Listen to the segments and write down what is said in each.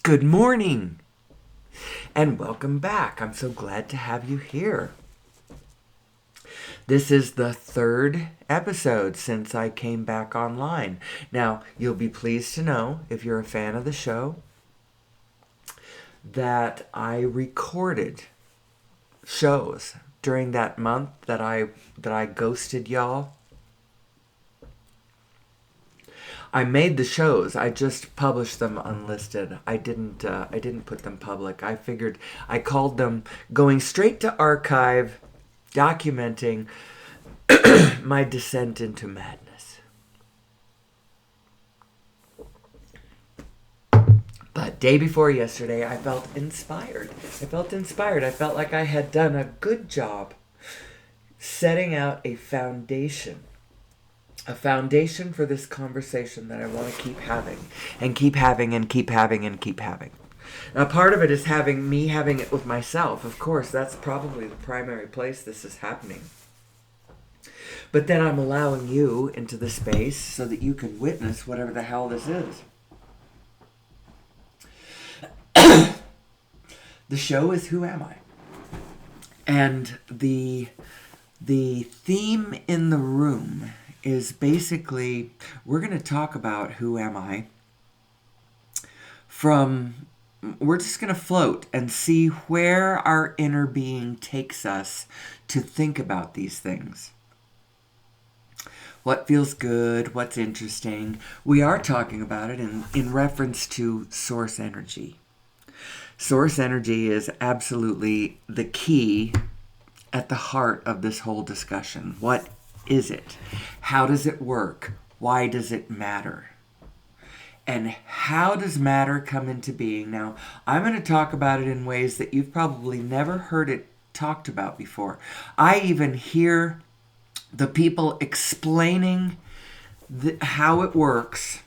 Good morning and welcome back. I'm so glad to have you here. This is the third episode since I came back online. Now, you'll be pleased to know, if you're a fan of the show, that I recorded shows during that month that I ghosted y'all. I made the shows. I just published them unlisted. I didn't put them public. I called them going straight to archive, documenting my descent into madness. But day before yesterday, I felt inspired. I felt like I had done a good job setting out a foundation for this conversation that I want to keep having and keep having and keep having and keep having. Now, part of it is having it with myself. Of course, that's probably the primary place this is happening. But then I'm allowing you into the space so that you can witness whatever the hell this is. The show is Who Am I? And the theme in the room is basically, we're going to talk about who am I we're just going to float and see where our inner being takes us to think about these things. What feels good, what's interesting. We are talking about it in reference to source energy. Source energy is absolutely the key at the heart of this whole discussion. What is it? How does it work? Why does it matter? And how does matter come into being? Now, I'm going to talk about it in ways that you've probably never heard it talked about before. I even hear the people explaining how it works,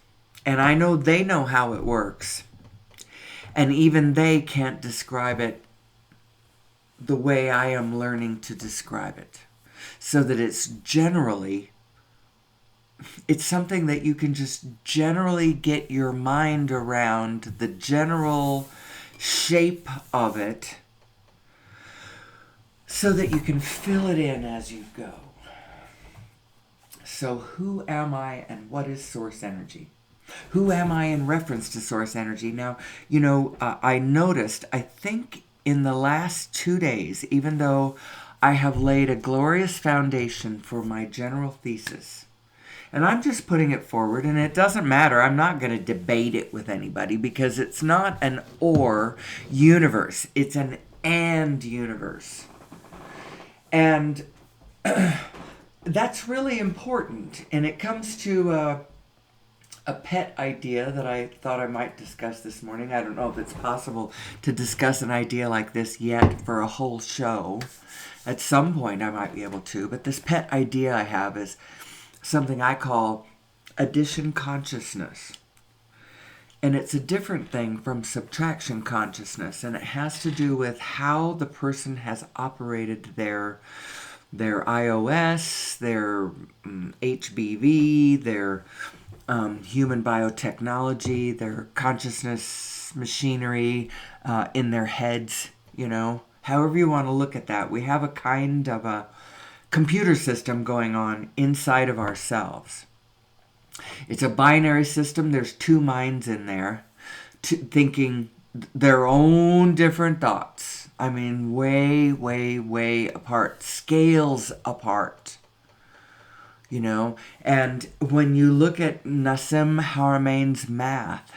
and I know they know how it works, and even they can't describe it the way I am learning to describe it. So that it's something that you can just generally get your mind around, the general shape of it, so that you can fill it in as you go. So who am I and what is source energy? Who am I in reference to source energy? Now, I noticed, I think in the last 2 days, even though I have laid a glorious foundation for my general thesis, and I'm just putting it forward, and it doesn't matter. I'm not going to debate it with anybody because it's not an or universe. It's an and universe. And that's really important. And it comes to a pet idea that I thought I might discuss this morning. I don't know if it's possible to discuss an idea like this yet for a whole show. At some point I might be able to. But this pet idea I have is something I call addition consciousness. And it's a different thing from subtraction consciousness. And it has to do with how the person has operated their iOS, their HBV, their human biotechnology, their consciousness machinery in their heads, However you want to look at that. We have a kind of a computer system going on inside of ourselves. It's a binary system. There's two minds in there thinking their own different thoughts. I mean, way, way, way apart. Scales apart. And when you look at Nassim Haramein's math,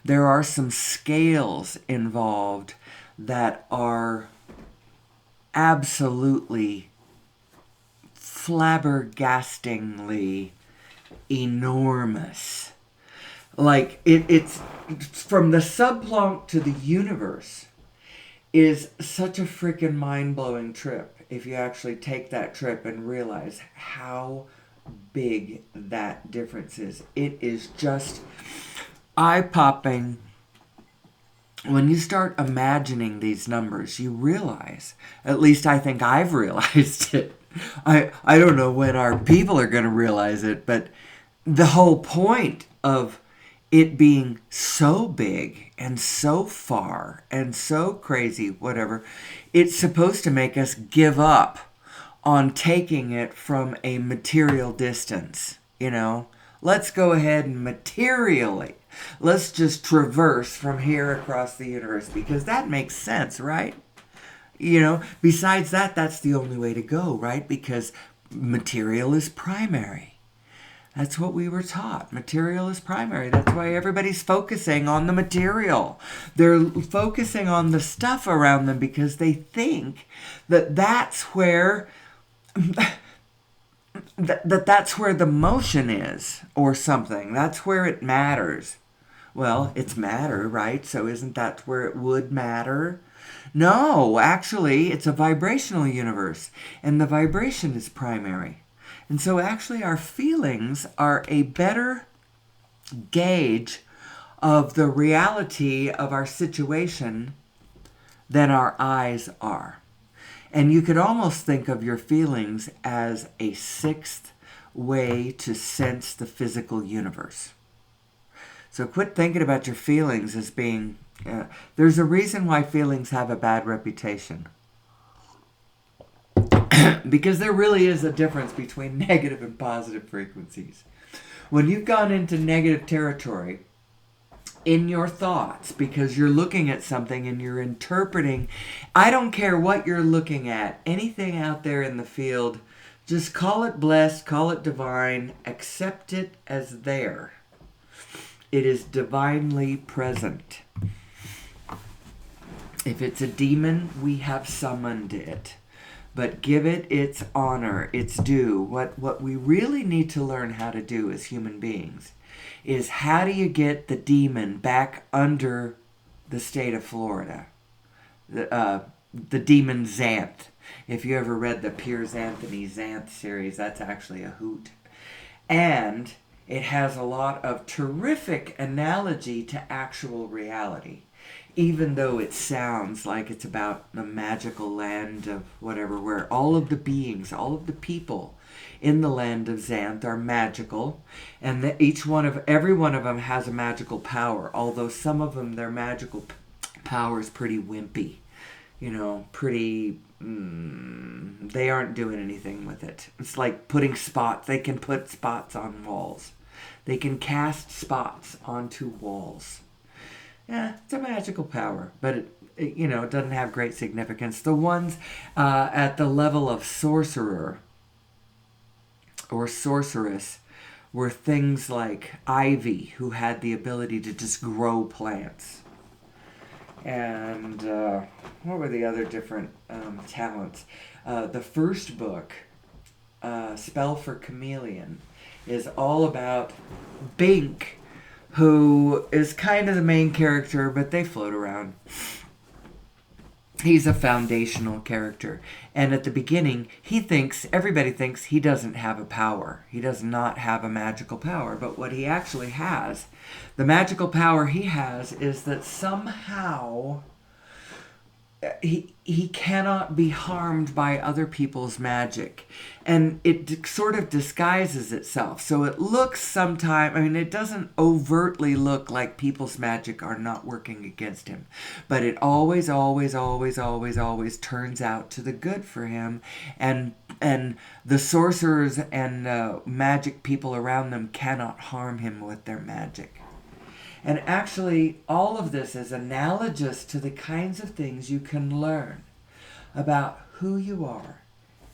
there are some scales involved that are absolutely flabbergastingly enormous. Like it's from the subplonk to the universe is such a freaking mind-blowing trip if you actually take that trip and realize how big that difference is. It is just eye-popping. When you start imagining these numbers, you realize, at least I think I've realized it. I don't know when our people are going to realize it, but the whole point of it being so big and so far and so crazy, whatever, it's supposed to make us give up on taking it from a material distance, you know? Let's go ahead and materially, let's just traverse from here across the universe because that makes sense, right? You know, besides that, that's the only way to go, right? Because material is primary. That's what we were taught. Material is primary. That's why everybody's focusing on the material. They're focusing on the stuff around them because they think that that's where that's where the motion is or something. That's where it matters. Well, it's matter, right? So isn't that where it would matter? No, actually, it's a vibrational universe, and the vibration is primary. And so actually our feelings are a better gauge of the reality of our situation than our eyes are. And you could almost think of your feelings as a sixth way to sense the physical universe. So quit thinking about your feelings as being... there's a reason why feelings have a bad reputation. Because there really is a difference between negative and positive frequencies. When you've gone into negative territory in your thoughts because you're looking at something and you're interpreting, I don't care what you're looking at, anything out there in the field, just call it blessed, call it divine, accept it as there. It is divinely present. If it's a demon, we have summoned it. But give it its honor, its due. What we really need to learn how to do as human beings is how do you get the demon back under the state of Florida? The demon Xanth. If you ever read the Piers Anthony Xanth series, that's actually a hoot. And it has a lot of terrific analogy to actual reality. Even though it sounds like it's about the magical land of whatever, where all of the beings, all of the people in the land of Xanth are magical, and that every one of them has a magical power, although some of them, their magical power is pretty wimpy, you know, pretty, they aren't doing anything with it. It's like putting spots, they can put spots on walls. They can cast spots onto walls. Yeah, it's a magical power, but it doesn't have great significance. The ones at the level of sorcerer or sorceress were things like Ivy, who had the ability to just grow plants. And what were the other different talents? The first book, Spell for Chameleon, is all about Bink, who is kind of the main character, but they float around. He's a foundational character. And at the beginning, everybody thinks he doesn't have a power. He does not have a magical power. But what he actually has, the magical power he has, is that somehow he cannot be harmed by other people's magic. And it sort of disguises itself. So it looks sometimes, it doesn't overtly look like people's magic are not working against him. But it always, always, always, always, always turns out to the good for him. And the sorcerers and magic people around them cannot harm him with their magic. And actually, all of this is analogous to the kinds of things you can learn about who you are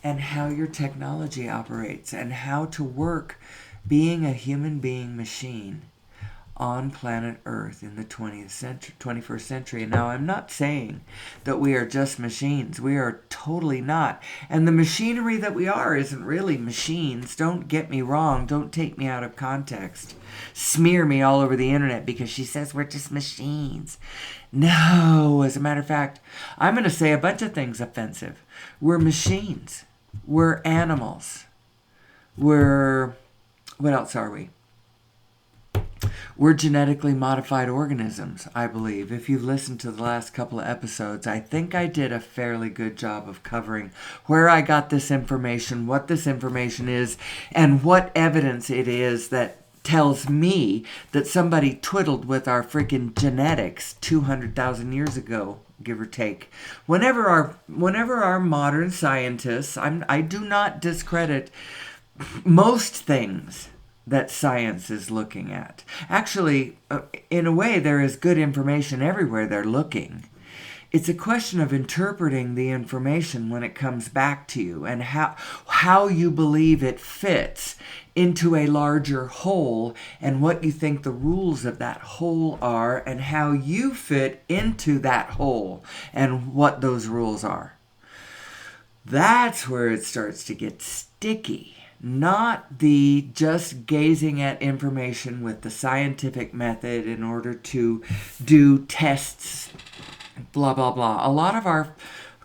and how your technology operates and how to work being a human being machine on planet Earth in the 21st century. Now, I'm not saying that we are just machines. We are totally not. And the machinery that we are isn't really machines. Don't get me wrong. Don't take me out of context. Smear me all over the internet because she says we're just machines. No, as a matter of fact, I'm going to say a bunch of things offensive. We're machines. We're animals. What else are we? We're genetically modified organisms, I believe. If you've listened to the last couple of episodes, I think I did a fairly good job of covering where I got this information, what this information is, and what evidence it is that tells me that somebody twiddled with our freaking genetics 200,000 years ago, give or take. Whenever our modern scientists, I do not discredit most things that science is looking at. Actually, in a way, there is good information everywhere they're looking. It's a question of interpreting the information when it comes back to you, and how you believe it fits into a larger whole, and what you think the rules of that whole are, and how you fit into that whole and what those rules are. That's where it starts to get sticky. Not the just gazing at information with the scientific method in order to do tests, blah, blah, blah. A lot of our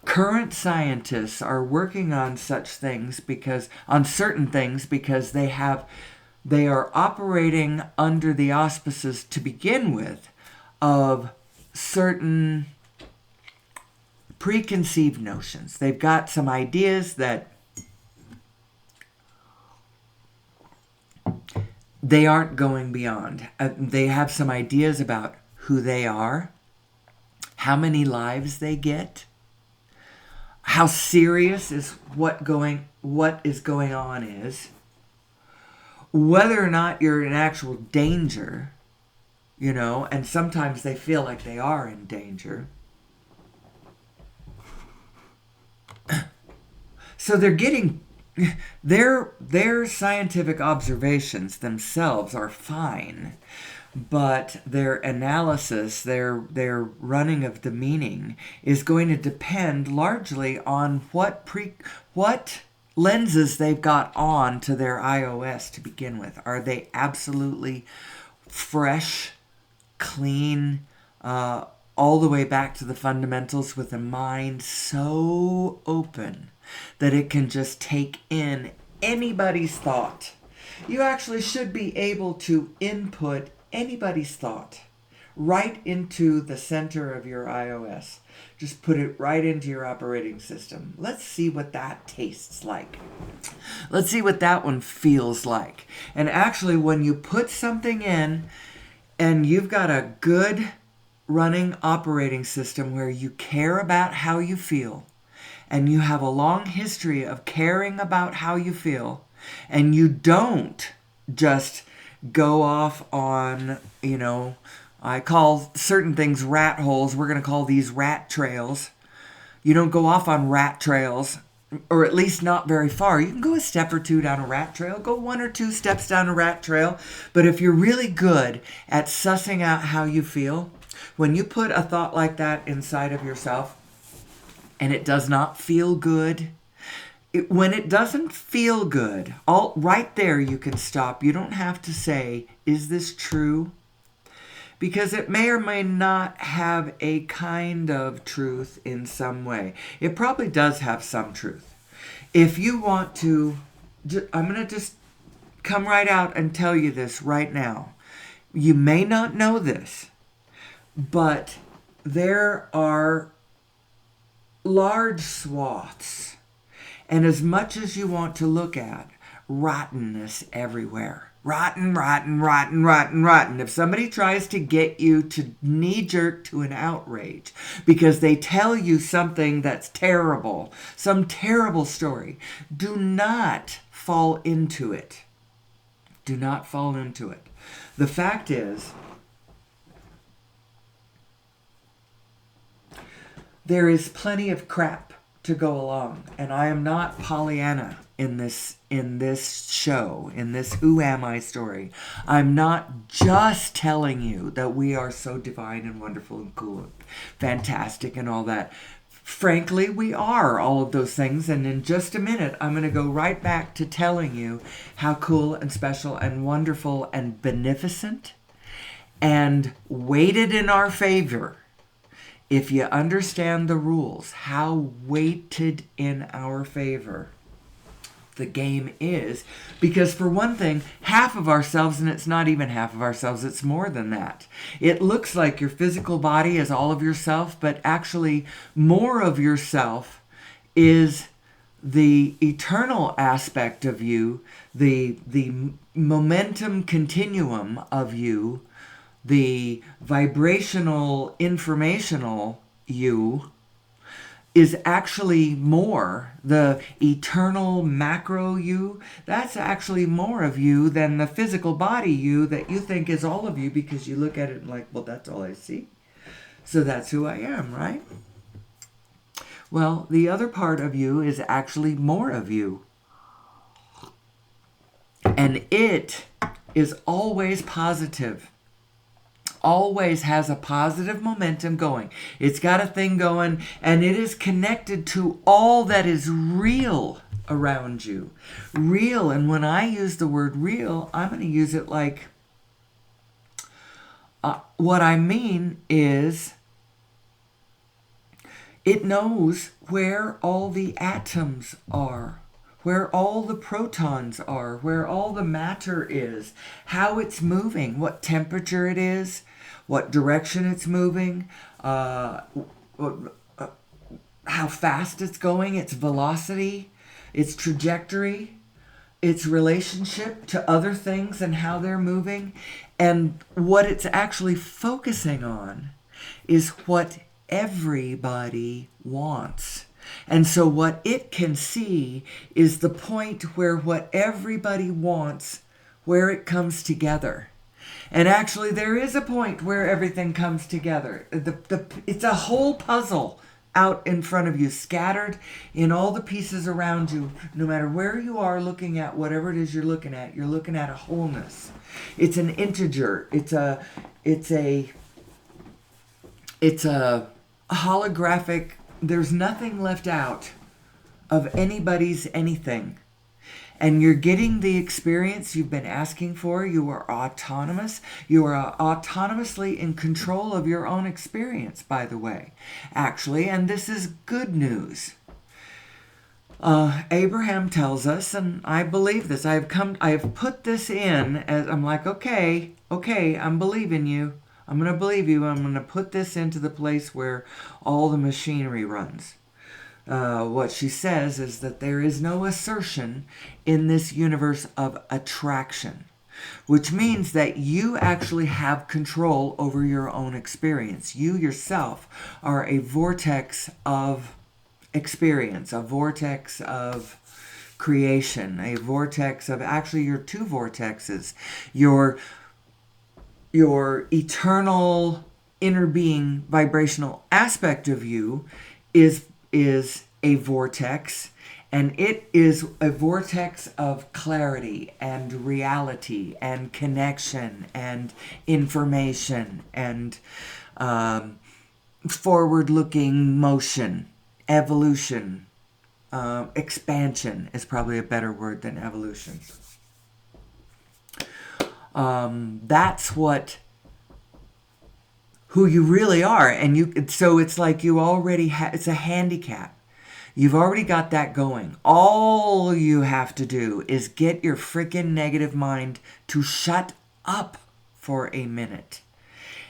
current scientists are working on certain things because they are operating under the auspices to begin with of certain preconceived notions. They've got some ideas that they aren't going beyond. They have some ideas about who they are, how many lives they get, how serious is what is going on is, whether or not you're in actual danger, and sometimes they feel like they are in danger. So they're getting their scientific observations themselves are fine, but their analysis, their running of the meaning is going to depend largely on what lenses they've got on to their iOS to begin with. Are they absolutely fresh, clean, all the way back to the fundamentals, with a mind so open that it can just take in anybody's thought? You actually should be able to input anybody's thought right into the center of your iOS. Just put it right into your operating system. Let's see what that tastes like. Let's see what that one feels like. And actually, when you put something in and you've got a good running operating system where you care about how you feel, and you have a long history of caring about how you feel, and you don't just go off on, I call certain things rat holes. We're going to call these rat trails. You don't go off on rat trails, or at least not very far. You can go a step or two down a rat trail, go 1 or 2 steps down a rat trail. But if you're really good at sussing out how you feel, when you put a thought like that inside of yourself, and it does not feel good, when it doesn't feel good, right there you can stop. You don't have to say, is this true? Because it may or may not have a kind of truth in some way. It probably does have some truth. If you want to, I'm going to just come right out and tell you this right now. You may not know this, but there are large swaths, and as much as you want to look at, rottenness everywhere. Rotten, rotten, rotten, rotten, rotten. If somebody tries to get you to knee-jerk to an outrage because they tell you something that's terrible, some terrible story, do not fall into it. Do not fall into it. The fact is, there is plenty of crap to go along, and I am not Pollyanna in this show, in this Who Am I story. I'm not just telling you that we are so divine and wonderful and cool and fantastic and all that. Frankly, we are all of those things, and in just a minute, I'm going to go right back to telling you how cool and special and wonderful and beneficent and weighted in our favor, if you understand the rules, how weighted in our favor the game is. Because for one thing, half of ourselves, and it's not even half of ourselves, it's more than that. It looks like your physical body is all of yourself, but actually more of yourself is the eternal aspect of you, the momentum continuum of you, the vibrational informational you is actually more. The eternal macro you, that's actually more of you than the physical body you that you think is all of you, because you look at it and like, well, that's all I see. So that's who I am, right? Well, the other part of you is actually more of you. And it is always positive. Always has a positive momentum going. It's got a thing going, and it is connected to all that is real around you. Real, and when I use the word real, I'm going to use it like what I mean is it knows where all the atoms are, where all the protons are, where all the matter is, how it's moving, what temperature it is, what direction it's moving, how fast it's going, its velocity, its trajectory, its relationship to other things and how they're moving. And what it's actually focusing on is what everybody wants. And so what it can see is the point where what everybody wants, where it comes together. And actually there is a point where everything comes together. It's a whole puzzle out in front of you, scattered in all the pieces around you. No matter where you are looking at whatever it is you're looking at a wholeness. It's an integer. It's a holographic. There's nothing left out of anybody's anything. And you're getting the experience you've been asking for. You are autonomous. You are autonomously in control of your own experience, by the way, actually. And this is good news. Abraham tells us, and I believe this. I have put this in as I'm like, okay, I'm believing you. I'm going to believe you. I'm going to put this into the place where all the machinery runs. What she says is that there is no assertion in this universe of attraction, which means that you actually have control over your own experience. You yourself are a vortex of experience, a vortex of creation, a vortex of, actually you're two vortexes. Your eternal inner being vibrational aspect of you is a vortex, and it is a vortex of clarity and reality and connection and information and forward-looking motion, evolution. Expansion is probably a better word than evolution. That's who you really are. And so it's like you already it's a handicap. You've already got that going. All you have to do is get your freaking negative mind to shut up for a minute.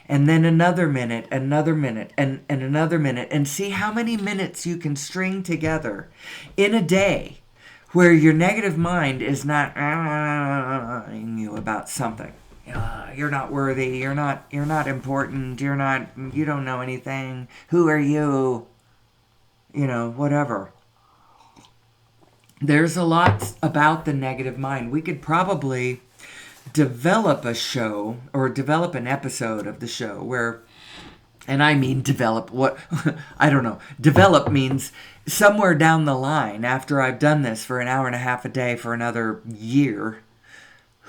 And then another minute, and another minute, and another minute. And see how many minutes you can string together in a day where your negative mind is not you about something. You're not worthy. You're not important. You don't know anything. Who are you? Whatever. There's a lot about the negative mind. We could probably develop a show or develop an episode of the show where, and I mean develop, what, I don't know. Develop means somewhere down the line, after I've done this for an hour and a half a day for another year,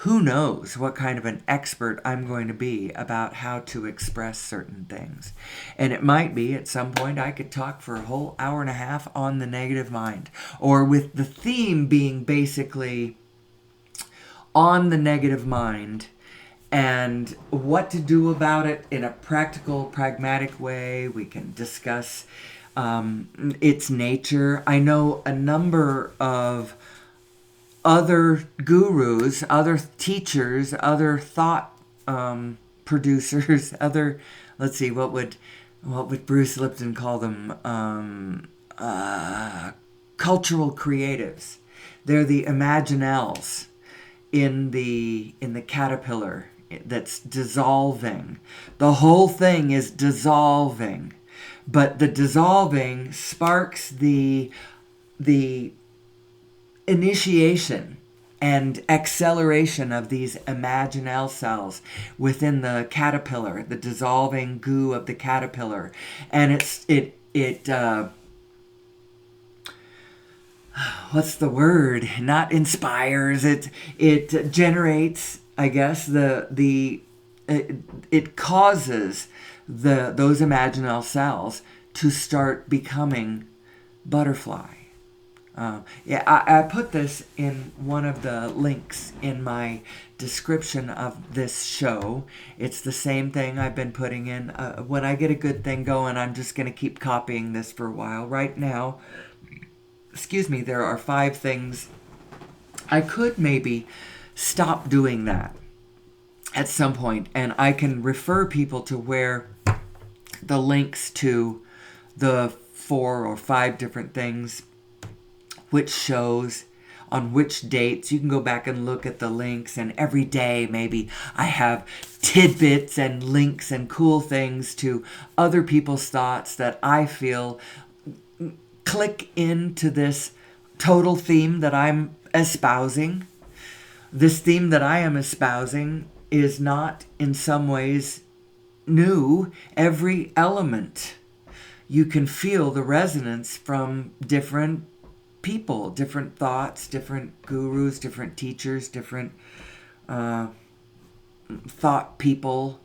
who knows what kind of an expert I'm going to be about how to express certain things. And it might be at some point I could talk for a whole hour and a half on the negative mind, or with the theme being basically on the negative mind and what to do about it in a practical, pragmatic way. We can discuss its nature. I know a number of other gurus, other teachers, other thought producers, other, let's see, what would Bruce Lipton call them? cultural creatives. They're the imaginels in the caterpillar that's dissolving. The whole thing is dissolving, but the dissolving sparks the initiation and acceleration of these imaginal cells within the caterpillar, the dissolving goo of the caterpillar, and what's the word? Not inspires. It generates, I guess, it causes those imaginal cells to start becoming butterfly. I put this in one of the links in my description of this show. It's the same thing I've been putting in. When I get a good thing going, I'm just going to keep copying this for a while. Right now, there are 5 things. I could maybe stop doing that at some point, and I can refer people to where the links to the 4 or 5 different things, which shows, on which dates. You can go back and look at the links, and every day maybe I have tidbits and links and cool things to other people's thoughts that I feel click into this total theme that I'm espousing. This theme that I am espousing is not in some ways new. Every element, you can feel the resonance from different people, different thoughts, different gurus, different teachers, different thought people,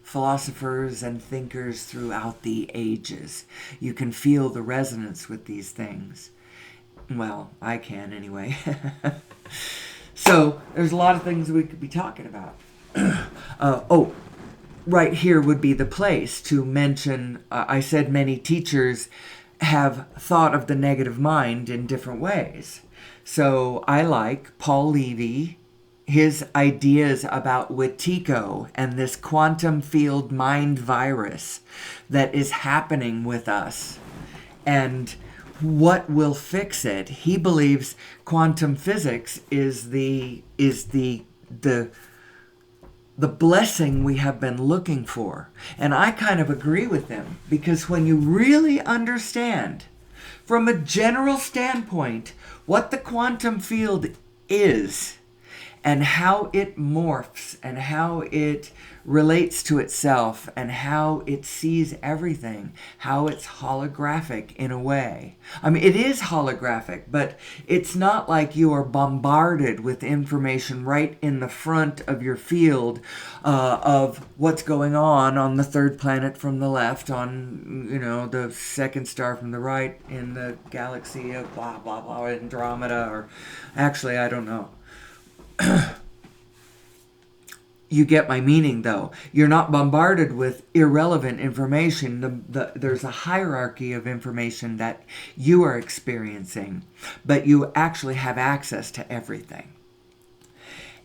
philosophers and thinkers throughout the ages. You can feel the resonance with these things. Well, I can anyway. So there's a lot of things we could be talking about. Right here would be the place to mention, I said many teachers have thought of the negative mind in different ways. So I like Paul Levy, his ideas about Wetiko and this quantum field mind virus that is happening with us and what will fix it. He believes quantum physics is the blessing we have been looking for. And I kind of agree with him, because when you really understand from a general standpoint what the quantum field is and how it morphs and how it relates to itself and how it sees everything, how it's holographic in a way. I mean, it is holographic, but it's not like you are bombarded with information right in the front of your field of what's going on the third planet from the left, on, the second star from the right in the galaxy of blah, blah, blah, Andromeda, or actually, I don't know. You get my meaning, though. You're not bombarded with irrelevant information. There's a hierarchy of information that you are experiencing, but you actually have access to everything.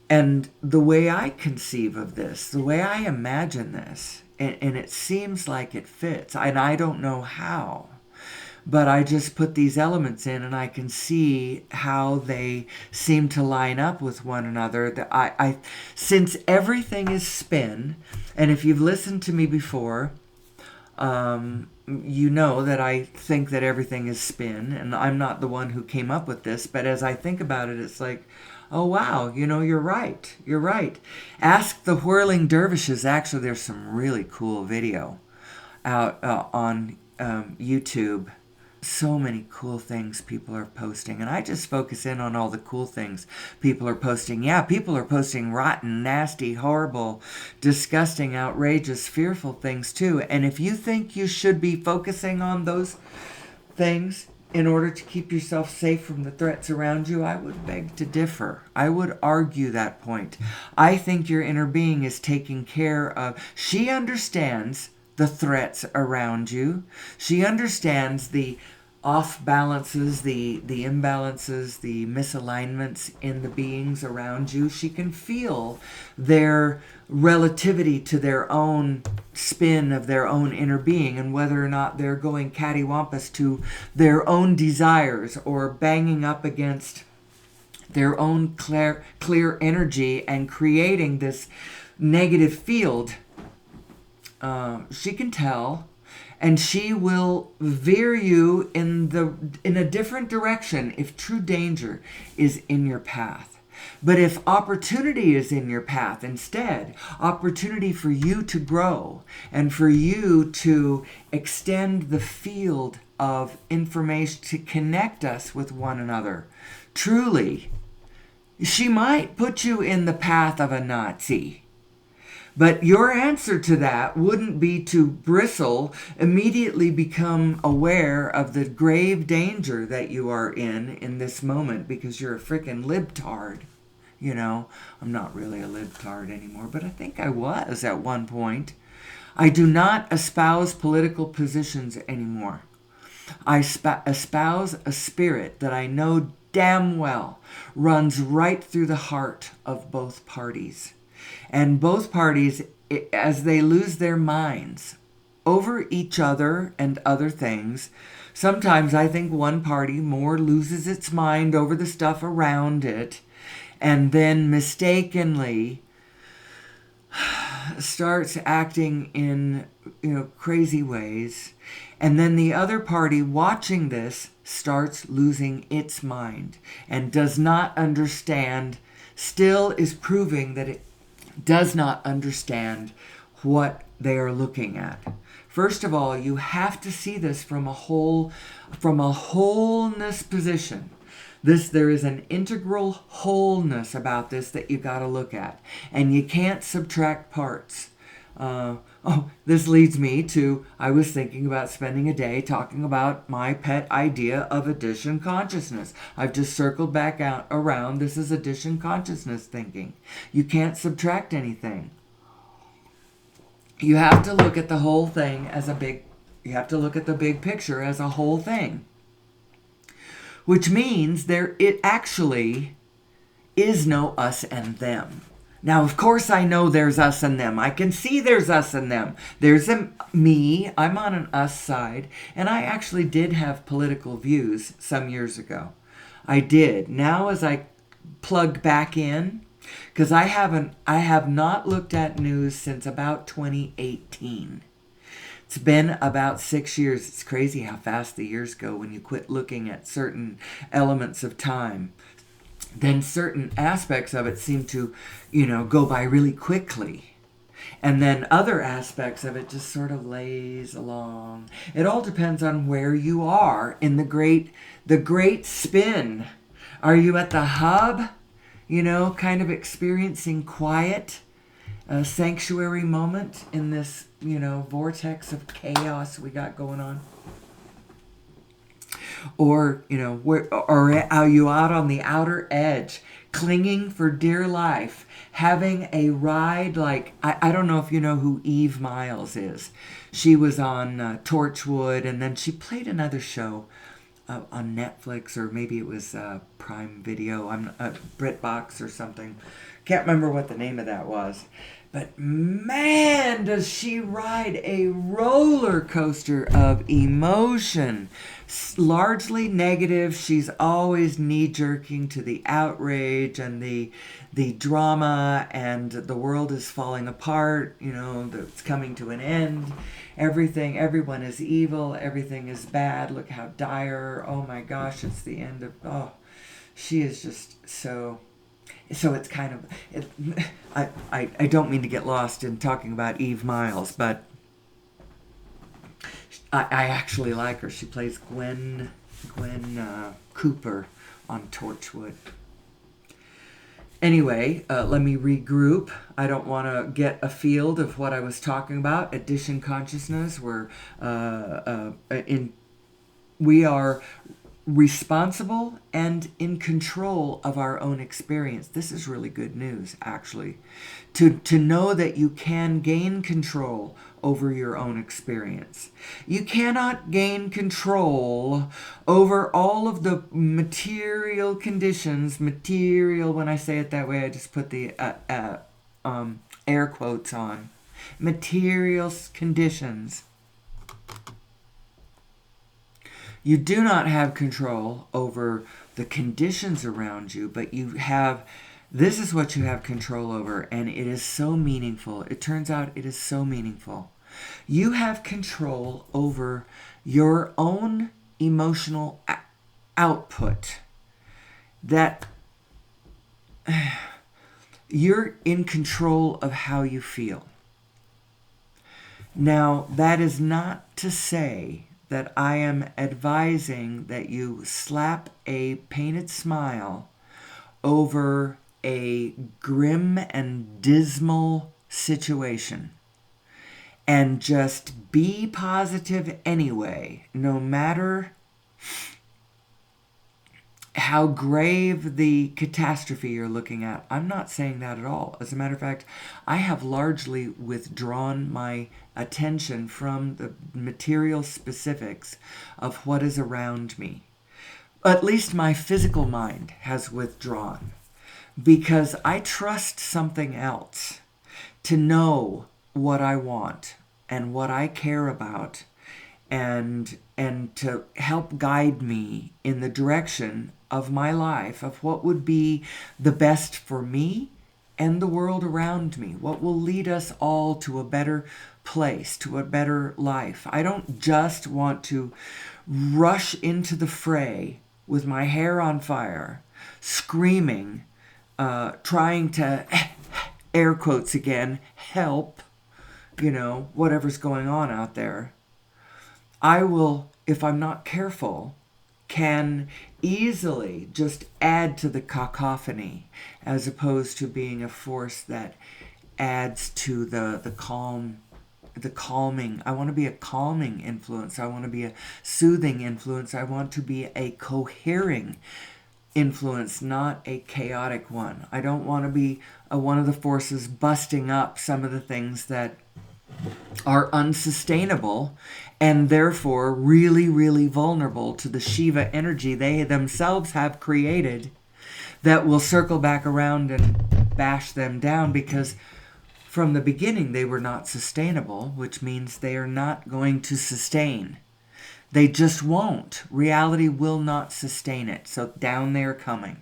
And the way I conceive of this, the way I imagine this, and it seems like it fits, and I don't know how, but I just put these elements in and I can see how they seem to line up with one another. Since everything is spin, and if you've listened to me before, you know that I think that everything is spin, and I'm not the one who came up with this, but as I think about it, it's like, oh wow, you're right. You're right. Ask the Whirling Dervishes. Actually, there's some really cool video out on YouTube. So many cool things people are posting, and I just focus in on all the cool things people are posting. Yeah, people are posting rotten, nasty, horrible, disgusting, outrageous, fearful things too. And if you think you should be focusing on those things in order to keep yourself safe from the threats around you, I would beg to differ. I would argue that point. I think your inner being is taking care of. She understands the threats around you. She understands the off balances, the imbalances, the misalignments in the beings around you. She can feel their relativity to their own spin of their own inner being, and whether or not they're going cattywampus to their own desires or banging up against their own clear energy and creating this negative field. She can tell, and she will veer you in a different direction if true danger is in your path. But if opportunity is in your path instead, opportunity for you to grow and for you to extend the field of information to connect us with one another, truly, she might put you in the path of a Nazi. But your answer to that wouldn't be to bristle, immediately become aware of the grave danger that you are in this moment because you're a frickin' libtard. You know, I'm not really a libtard anymore, but I think I was at one point. I do not espouse political positions anymore. I espouse a spirit that I know damn well runs right through the heart of both parties. And both parties, as they lose their minds over each other and other things, sometimes I think one party more loses its mind over the stuff around it and then mistakenly starts acting in crazy ways, and then the other party watching this starts losing its mind and does not understand, still is proving that it does not understand what they are looking at. First of all, you have to see this from a wholeness position. There is an integral wholeness about this that you got to look at, and you can't subtract parts. This leads me to, I was thinking about spending a day talking about my pet idea of addition consciousness. I've just circled back out around. This is addition consciousness thinking. You can't subtract anything. You have to look at the whole thing you have to look at the big picture as a whole thing. Which means it actually is no us and them. Now, of course, I know there's us and them. I can see there's us and them. There's me. I'm on an us side. And I actually did have political views some years ago. I did. Now, as I plug back in, because I have not looked at news since about 2018. It's been about 6 years. It's crazy how fast the years go when you quit looking at certain elements of time. Then certain aspects of it seem to, go by really quickly. And then other aspects of it just sort of lays along. It all depends on where you are in the great spin. Are you at the hub, kind of experiencing quiet, a sanctuary moment in this, vortex of chaos we got going on? Or, or are you out on the outer edge, clinging for dear life, having a ride like, I don't know if you know who Eve Miles is. She was on Torchwood, and then she played another show on Netflix, or maybe it was Prime Video, BritBox or something. Can't remember what the name of that was. But man, does she ride a roller coaster of emotion. Largely negative. She's always knee-jerking to the outrage and the drama, and the world is falling apart, it's coming to an end. Everyone is evil. Everything is bad. Look how dire. Oh my gosh, it's the end of... she is just so... So it's kind of... I don't mean to get lost in talking about Eve Miles, but I actually like her. She plays Gwen Cooper on Torchwood. Anyway, let me regroup. I don't want to get afield of what I was talking about. Addition consciousness, we are responsible and in control of our own experience. This is really good news, actually. To know that you can gain control over your own experience. You cannot gain control over all of the material conditions. Material, when I say it that way, I just put the air quotes on. Material conditions. You do not have control over the conditions around you, but you have, this is what you have control over, and it is so meaningful. It turns out it is so meaningful. You have control over your own emotional output. That you're in control of how you feel. Now, that is not to say that I am advising that you slap a painted smile over a grim and dismal situation and just be positive anyway, no matter how grave the catastrophe you're looking at. I'm not saying that at all. As a matter of fact, I have largely withdrawn my attention from the material specifics of what is around me. At least my physical mind has withdrawn, because I trust something else to know what I want and what I care about, and to help guide me in the direction of my life, of what would be the best for me and the world around me, what will lead us all to a better place, to a better life. I don't just want to rush into the fray with my hair on fire, screaming, trying to, air quotes again, help, whatever's going on out there. I will, if I'm not careful, can easily just add to the cacophony, as opposed to being a force that adds to the calming. I want to be a calming influence. I want to be a soothing influence. I want to be a cohering influence, not a chaotic one. I don't want to be one of the forces busting up some of the things that are unsustainable and therefore really, really vulnerable to the Shiva energy they themselves have created, that will circle back around and bash them down, because from the beginning they were not sustainable, which means they are not going to sustain. They just won't. Reality will not sustain it. So down they're coming.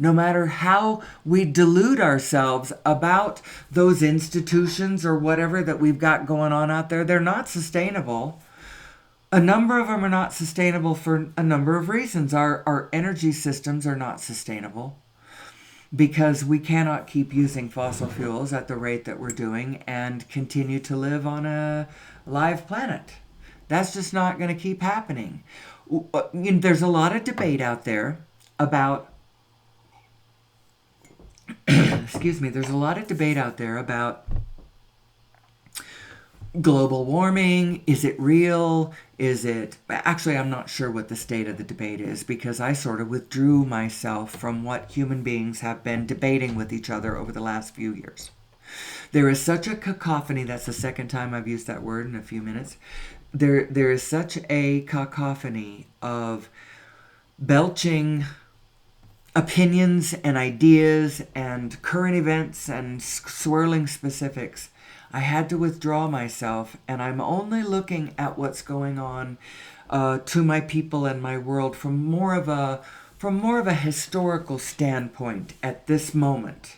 No matter how we delude ourselves about those institutions or whatever that we've got going on out there, they're not sustainable. A number of them are not sustainable for a number of reasons. Our energy systems are not sustainable because we cannot keep using fossil fuels at the rate that we're doing and continue to live on a live planet. That's just not going to keep happening. There's a lot of debate out there about there's a lot of debate out there about global warming. Is it real? Actually, I'm not sure what the state of the debate is, because I sort of withdrew myself from what human beings have been debating with each other over the last few years. There is such a cacophony. That's the second time I've used that word in a few minutes. There is such a cacophony of belching opinions and ideas and current events and swirling specifics. I had to withdraw myself, and I'm only looking at what's going on to my people and my world from more of a historical standpoint at this moment.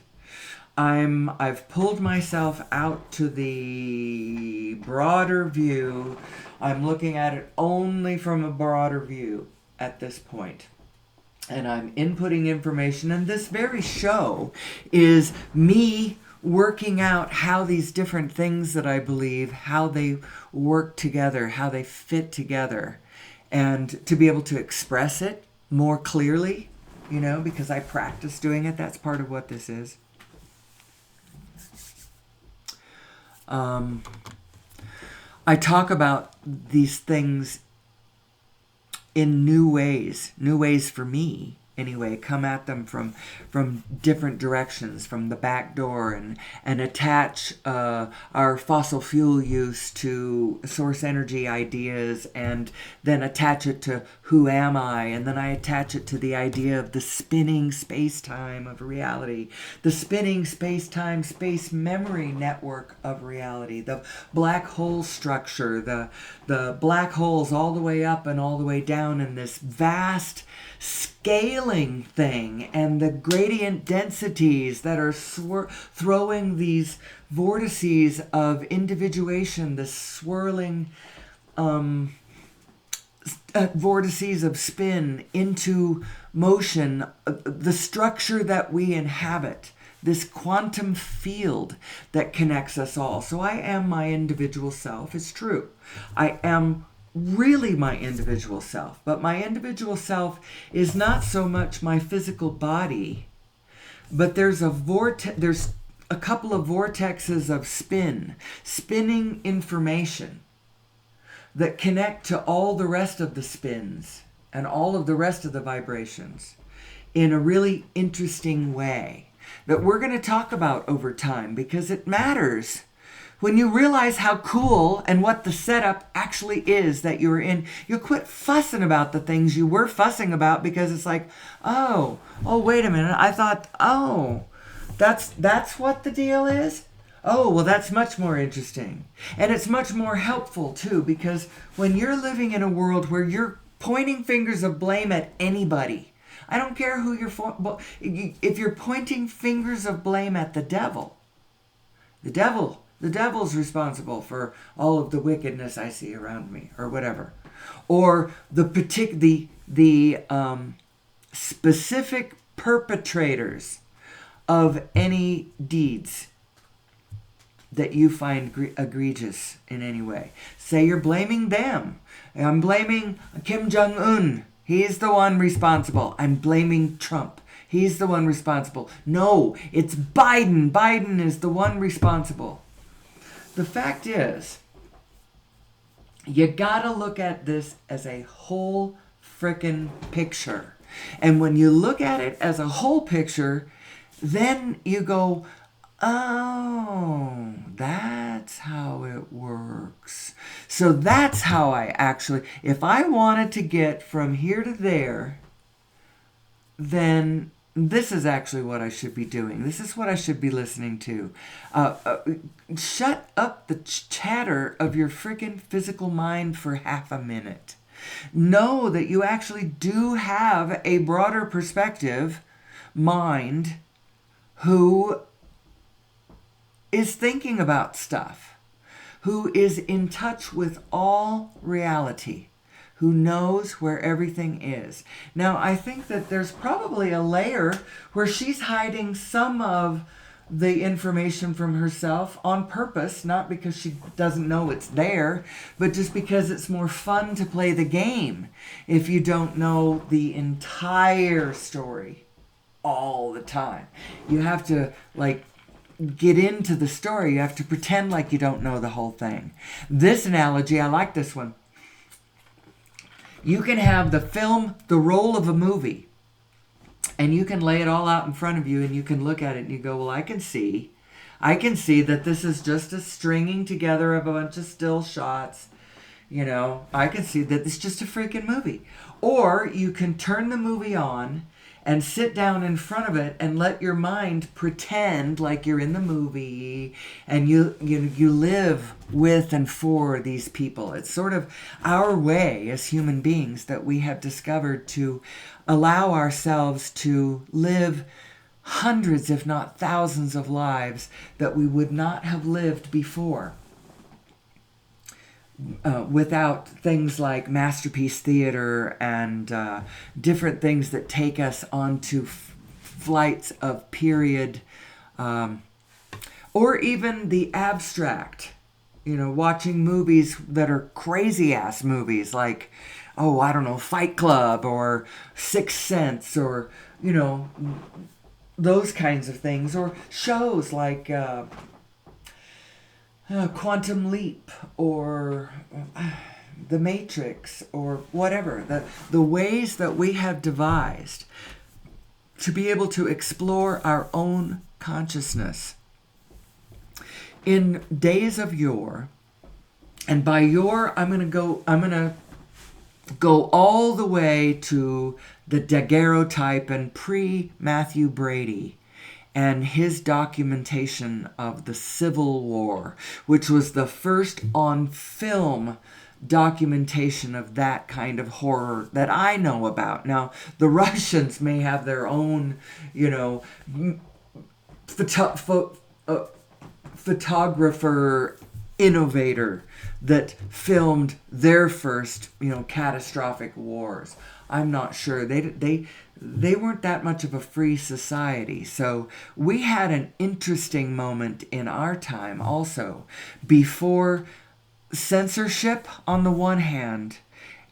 I've pulled myself out to the broader view. I'm looking at it only from a broader view at this point. And I'm inputting information, and this very show is me working out how these different things that I believe, how they work together, how they fit together, and to be able to express it more clearly, because I practice doing it. That's part of what this is. I talk about these things in new ways for me, anyway, come at them from different directions, from the back door, and attach our fossil fuel use to source energy ideas, and then attach it to who am I, and then I attach it to the idea of the spinning space-time of reality, the spinning space-time space memory network of reality, the black hole structure, the black holes all the way up and all the way down in this vast scaling thing, and the gradient densities that are throwing these vortices of individuation, the swirling vortices of spin into motion, the structure that we inhabit, this quantum field that connects us all. So I am my individual self. It's true. I am really my individual self, but my individual self is not so much my physical body, but there's a couple of vortexes of spinning information that connect to all the rest of the spins and all of the rest of the vibrations in a really interesting way that we're going to talk about over time, because it matters. When you realize how cool and what the setup actually is that you're in, you'll quit fussing about the things you were fussing about, because it's like, oh, wait a minute. I thought, that's what the deal is? Oh, well, that's much more interesting. And it's much more helpful, too, because when you're living in a world where you're pointing fingers of blame at anybody, I don't care who if you're pointing fingers of blame at the devil's responsible for all of the wickedness I see around me, or whatever. Or the specific perpetrators of any deeds that you find egregious in any way. Say you're blaming them. I'm blaming Kim Jong-un. He's the one responsible. I'm blaming Trump. He's the one responsible. No, it's Biden. Biden is the one responsible. The fact is, you gotta look at this as a whole frickin' picture. And when you look at it as a whole picture, then you go, oh, that's how it works. So that's how I actually, if I wanted to get from here to there, then this is actually what I should be doing. This is what I should be listening to. Shut up the chatter of your freaking physical mind for half a minute. Know that you actually do have a broader perspective mind who is thinking about stuff, who is in touch with all reality, who knows where everything is. Now, I think that there's probably a layer where she's hiding some of the information from herself on purpose, not because she doesn't know it's there, but just because it's more fun to play the game if you don't know the entire story all the time. You have to, get into the story. You have to pretend like you don't know the whole thing. This analogy, I like this one. You can have the roll of a movie, and you can lay it all out in front of you, and you can look at it and you go, well, I can see that this is just a stringing together of a bunch of still shots. I can see that it's just a freaking movie. Or you can turn the movie on and sit down in front of it and let your mind pretend like you're in the movie, and you live with and for these people. It's sort of our way as human beings that we have discovered to allow ourselves to live hundreds, if not thousands, of lives that we would not have lived before. Without things like Masterpiece Theater and different things that take us onto flights of period, or even the abstract, watching movies that are crazy-ass movies like, Fight Club or Sixth Sense, or, those kinds of things, or shows like Quantum Leap or The Matrix or whatever. The ways that we have devised to be able to explore our own consciousness. In days of yore, and by yore, I'm going to go all the way to the daguerreotype and pre-Matthew Brady and his documentation of the Civil War, which was the first on film documentation of that kind of horror that I know about. Now, the Russians may have their own, photographer innovator that filmed their first, catastrophic wars. I'm not sure. They weren't that much of a free society. So we had an interesting moment in our time also, before censorship on the one hand,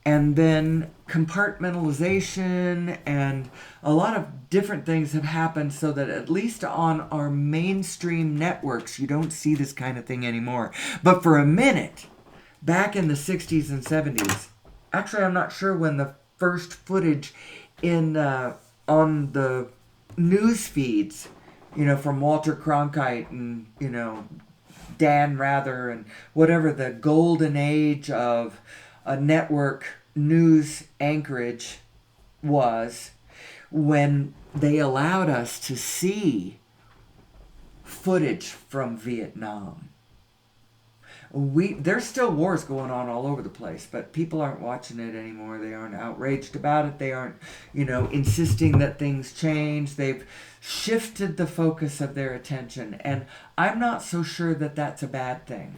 and then compartmentalization, and a lot of different things have happened so that at least on our mainstream networks, you don't see this kind of thing anymore. But for a minute, back in the 60s and 70s, actually I'm not sure when the first footage on the news feeds, from Walter Cronkite and, Dan Rather and whatever, the golden age of a network news anchorage was, when they allowed us to see footage from Vietnam. There's still wars going on all over the place, but people aren't watching it anymore. They aren't outraged about it. They aren't, insisting that things change. They've shifted the focus of their attention, and I'm not so sure that that's a bad thing.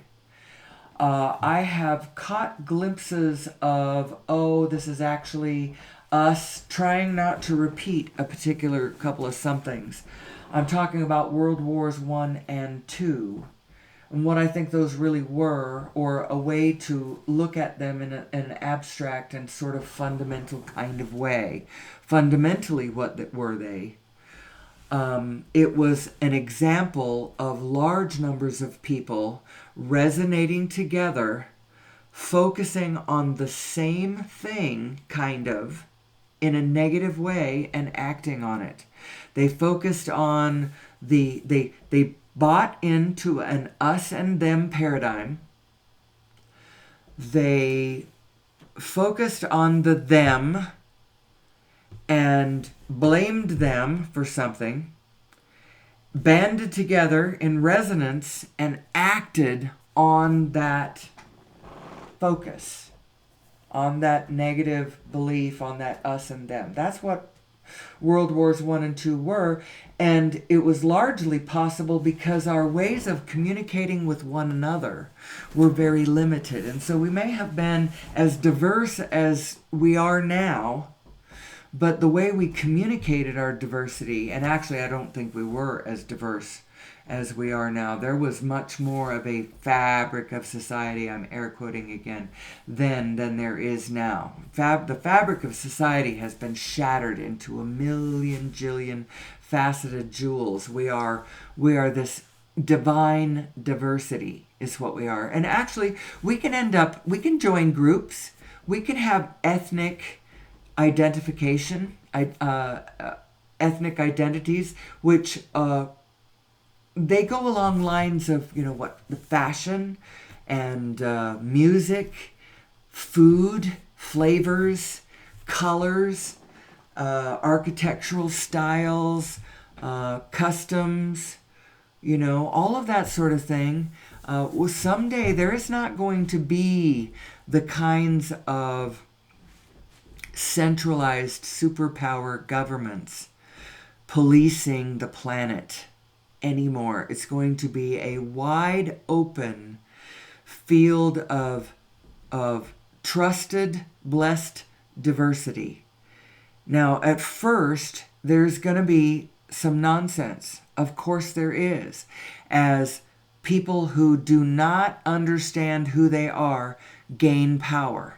I have caught glimpses of, this is actually us trying not to repeat a particular couple of somethings. I'm talking about World Wars I and II, and what I think those really were, or a way to look at them in an abstract and sort of fundamental kind of way. Fundamentally, what were they? It was an example of large numbers of people resonating together, focusing on the same thing, kind of, in a negative way, and acting on it. They focused on they bought into an us and them paradigm. They focused on the them and blamed them for something, banded together in resonance, and acted on that focus, on that negative belief, on that us and them. That's what World Wars I and II were, and it was largely possible because our ways of communicating with one another were very limited. And so we may have been as diverse as we are now, but the way we communicated our diversity, and actually I don't think we were as diverse as we are now. There was much more of a fabric of society, I'm air quoting again, then than there is now. The fabric of society has been shattered into a million jillion faceted jewels. We are this divine diversity is what we are. And actually, we can join groups. We can have ethnic identification, ethnic identities, which they go along lines of, the fashion and music, food, flavors, colors, architectural styles, customs, all of that sort of thing. Well, someday there is not going to be the kinds of centralized superpower governments policing the planet anymore. It's going to be a wide open field of trusted, blessed diversity. Now, at first, there's going to be some nonsense. Of course there is. As people who do not understand who they are gain power.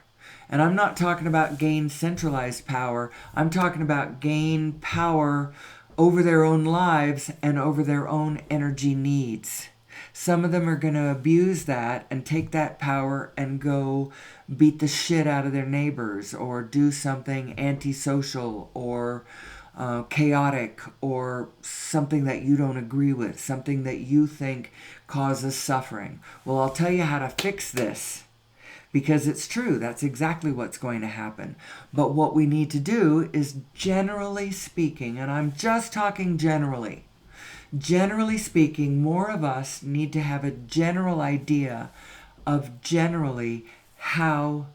And I'm not talking about gain centralized power. I'm talking about gain power over their own lives and over their own energy needs. Some of them are going to abuse that and take that power and go beat the shit out of their neighbors, or do something antisocial, or chaotic, or something that you don't agree with, something that you think causes suffering. Well, I'll tell you how to fix this, because it's true. That's exactly what's going to happen. But what we need to do is, generally speaking, and I'm just talking generally speaking, more of us need to have a general idea of generally how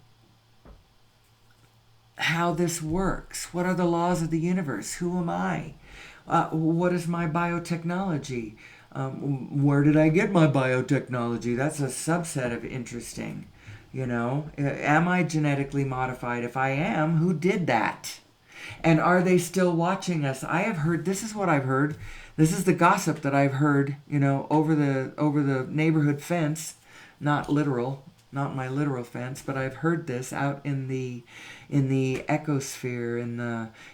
this works. What are the laws of the universe? Who am I? What is my biotechnology? Where did I get my biotechnology? That's a subset of interesting. Am I genetically modified? If I am, who did that? And are they still watching us? I have heard, this is what I've heard. This is the gossip that I've heard, over the neighborhood fence, not literal, not my literal fence, but I've heard this out in the ecosphere,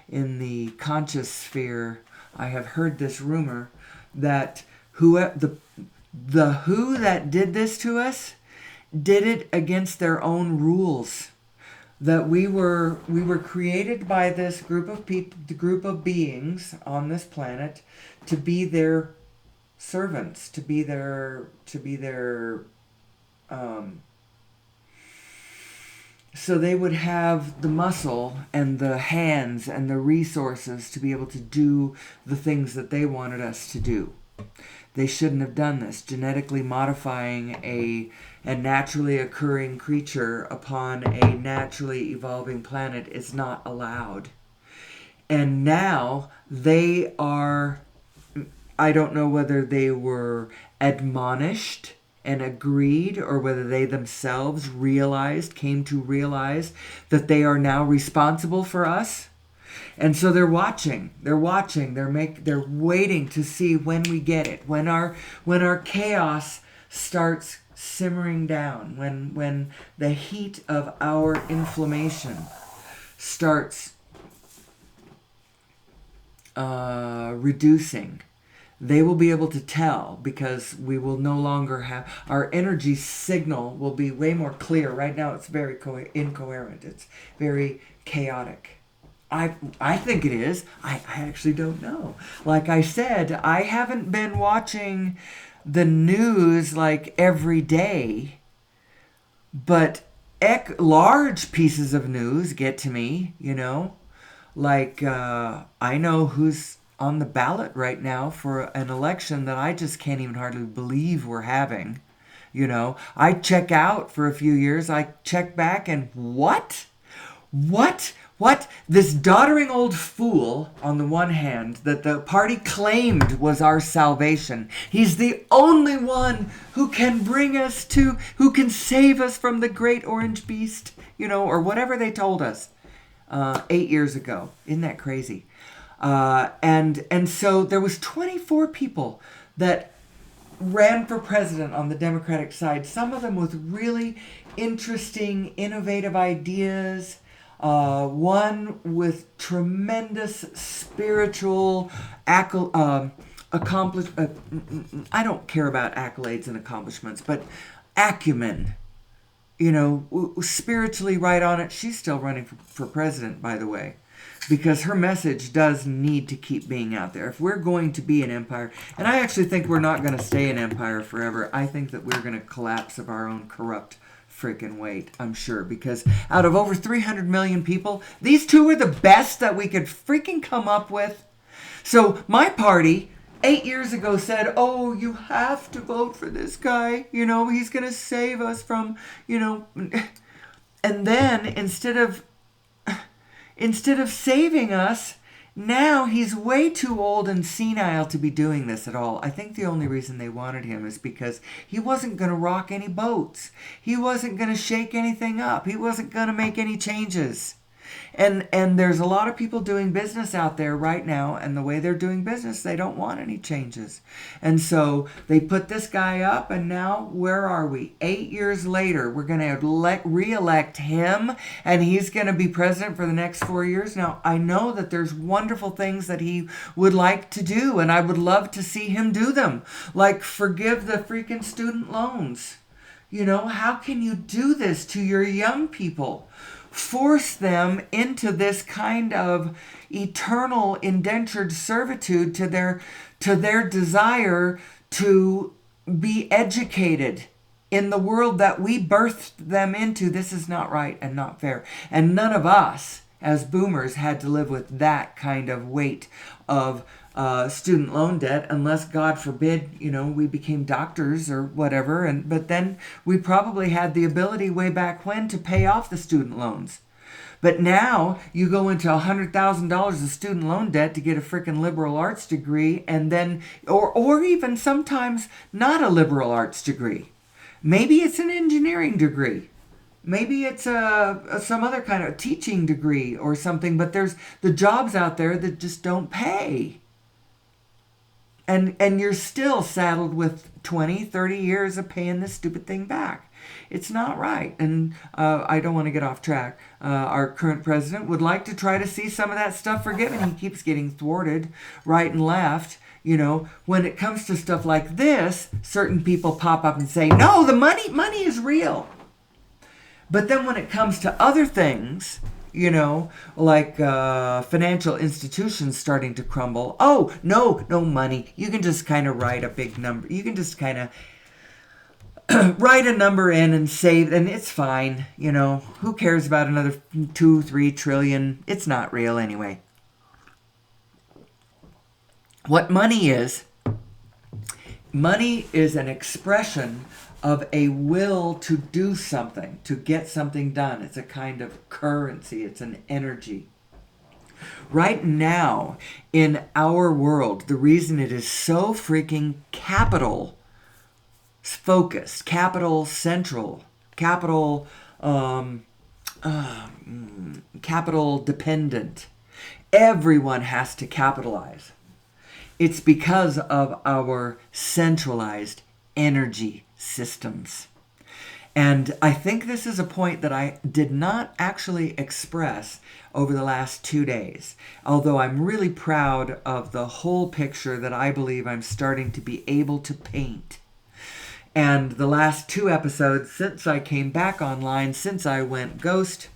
in the conscious sphere. I have heard this rumor that the who that did this to us did it against their own rules. That we were created by this group of people, the group of beings on this planet, to be their servants, to be their so they would have the muscle and the hands and the resources to be able to do the things that they wanted us to do. They shouldn't have done this. Genetically modifying a naturally occurring creature upon a naturally evolving planet is not allowed. And now they are, I don't know whether they were admonished and agreed, or whether they themselves came to realize that they are now responsible for us. And so they're watching. They're waiting to see when we get it, when our chaos starts simmering down, when the heat of our inflammation starts reducing. They will be able to tell, because we will no longer have, our energy signal will be way more clear. Right now it's very incoherent. It's very chaotic. I think it is. I actually don't know. Like I said, I haven't been watching the news like every day, but large pieces of news get to me, Like, I know who's on the ballot right now for an election that I just can't even hardly believe we're having. I check out for a few years, I check back, and what? This doddering old fool, on the one hand, that the party claimed was our salvation. He's the only one who can who can save us from the great orange beast, or whatever they told us 8 years ago. Isn't that crazy? And so there was 24 people that ran for president on the Democratic side. Some of them with really interesting, innovative ideas. One with tremendous spiritual accomplishment. I don't care about accolades and accomplishments, but acumen. Spiritually right on it. She's still running for president, by the way, because her message does need to keep being out there. If we're going to be an empire, and I actually think we're not going to stay an empire forever. I think that we're going to collapse of our own corrupt freaking weight, I'm sure, because out of over 300 million people, these two were the best that we could freaking come up with. So my party 8 years ago said, oh, you have to vote for this guy, he's going to save us from, and then instead of saving us, now he's way too old and senile to be doing this at all. I think the only reason they wanted him is because he wasn't going to rock any boats. He wasn't going to shake anything up. He wasn't going to make any changes. And there's a lot of people doing business out there right now, and the way they're doing business, they don't want any changes. And so they put this guy up, and now where are we? 8 years later, we're going to re-elect him, and he's going to be president for the next 4 years. Now, I know that there's wonderful things that he would like to do, and I would love to see him do them, like forgive the freaking student loans. How can you do this to your young people? force them into this kind of eternal indentured servitude to their desire to be educated in the world that we birthed them into. This is not right and not fair. And none of us as boomers had to live with that kind of weight of student loan debt, unless God forbid, we became doctors or whatever. But then we probably had the ability way back when to pay off the student loans. But now you go into $100,000 of student loan debt to get a freaking liberal arts degree, and then, or even sometimes not a liberal arts degree. Maybe it's an engineering degree. Maybe it's some other kind of teaching degree or something, but there's the jobs out there that just don't pay. And you're still saddled with 20, 30 years of paying this stupid thing back. It's not right. And I don't want to get off track. Our current president would like to try to see some of that stuff forgiven. He keeps getting thwarted right and left. When it comes to stuff like this, certain people pop up and say, no, the money is real. But then when it comes to other things, like financial institutions starting to crumble, oh, no money. You can just kind of write a big number. You can just kind of write a number in and save, and it's fine. Who cares about another 2-3 trillion? It's not real anyway. What money is an expression of a will to do something, to get something done. It's a kind of currency. It's an energy. Right now, in our world, the reason it is so freaking capital focused, capital central, capital dependent, everyone has to capitalize. It's because of our centralized energy systems. And I think this is a point that I did not actually express over the last 2 days, although I'm really proud of the whole picture that I believe I'm starting to be able to paint. And the last 2 episodes, since I came back online, since I went ghost,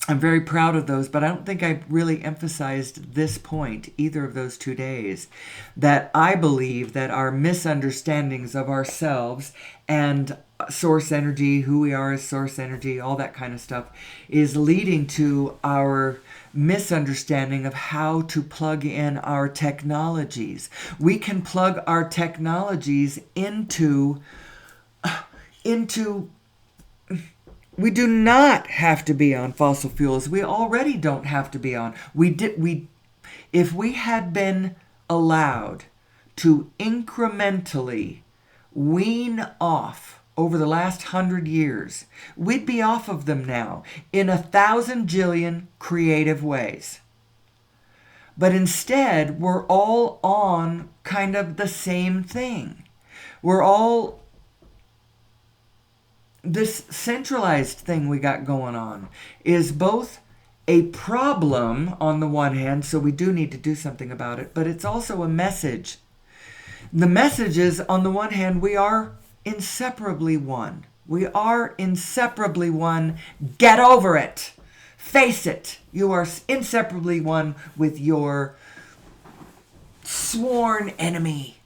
I'm very proud of those, but I don't think I really emphasized this point either of those 2 days, that I believe that our misunderstandings of ourselves and source energy, who we are as source energy, all that kind of stuff, is leading to our misunderstanding of how to plug in our technologies. We can plug our technologies into we do not have to be on fossil fuels. We already don't have to be on. If we had been allowed to incrementally wean off over the last 100 years, we'd be off of them now in 1,000 jillion creative ways. But instead, we're all on kind of the same thing. We're all this centralized thing we got going on is both a problem on the one hand, so we do need to do something about it, but it's also a message. The message is, on the one hand, we are inseparably one. We are inseparably one. Get over it. Face it. You are inseparably one with your sworn enemy.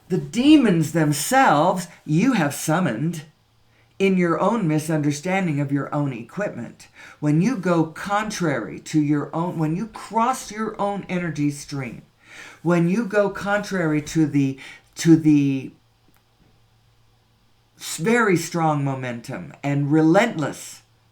The demons themselves you have summoned in your own misunderstanding of your own equipment. When you go contrary to your own, when you cross your own energy stream, when you go contrary to the very strong momentum and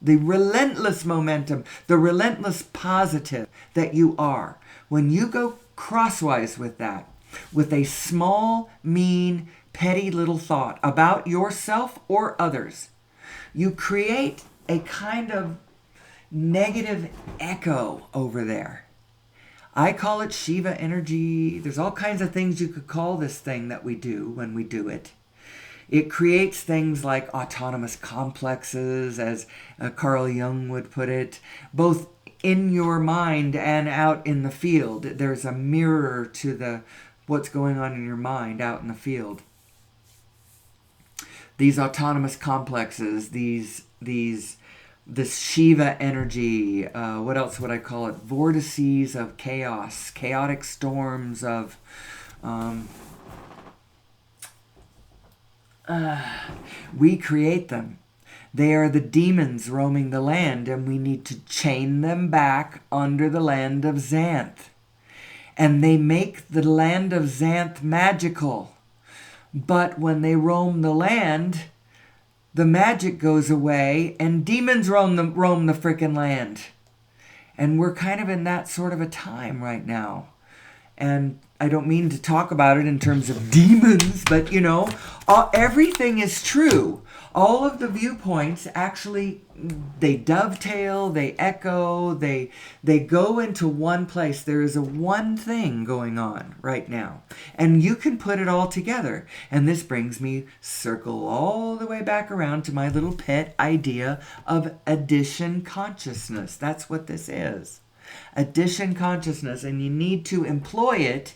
the relentless momentum, the relentless positive that you are, when you go crosswise with that, with a small, mean, petty little thought about yourself or others, you create a kind of negative echo over there. I call it Shiva energy. There's all kinds of things you could call this thing that we do when we do it. It creates things like autonomous complexes, as Carl Jung would put it, both in your mind and out in the field. There's a mirror to what's going on in your mind out in the field. these autonomous complexes, this Shiva energy, what else would I call it? Vortices of chaos, chaotic storms of, we create them. They are the demons roaming the land, and we need to chain them back under the land of Xanth. And they make the land of Xanth magical. But when they roam the land, the magic goes away, and demons roam the frickin' land. And we're kind of in that sort of a time right now. And I don't mean to talk about it in terms of demons, but everything is true. All of the viewpoints actually, they dovetail, they echo, they go into one place. There is a one thing going on right now. And you can put it all together. And this brings me circle all the way back around to my little pet idea of addition consciousness. That's what this is. Addition consciousness, and you need to employ it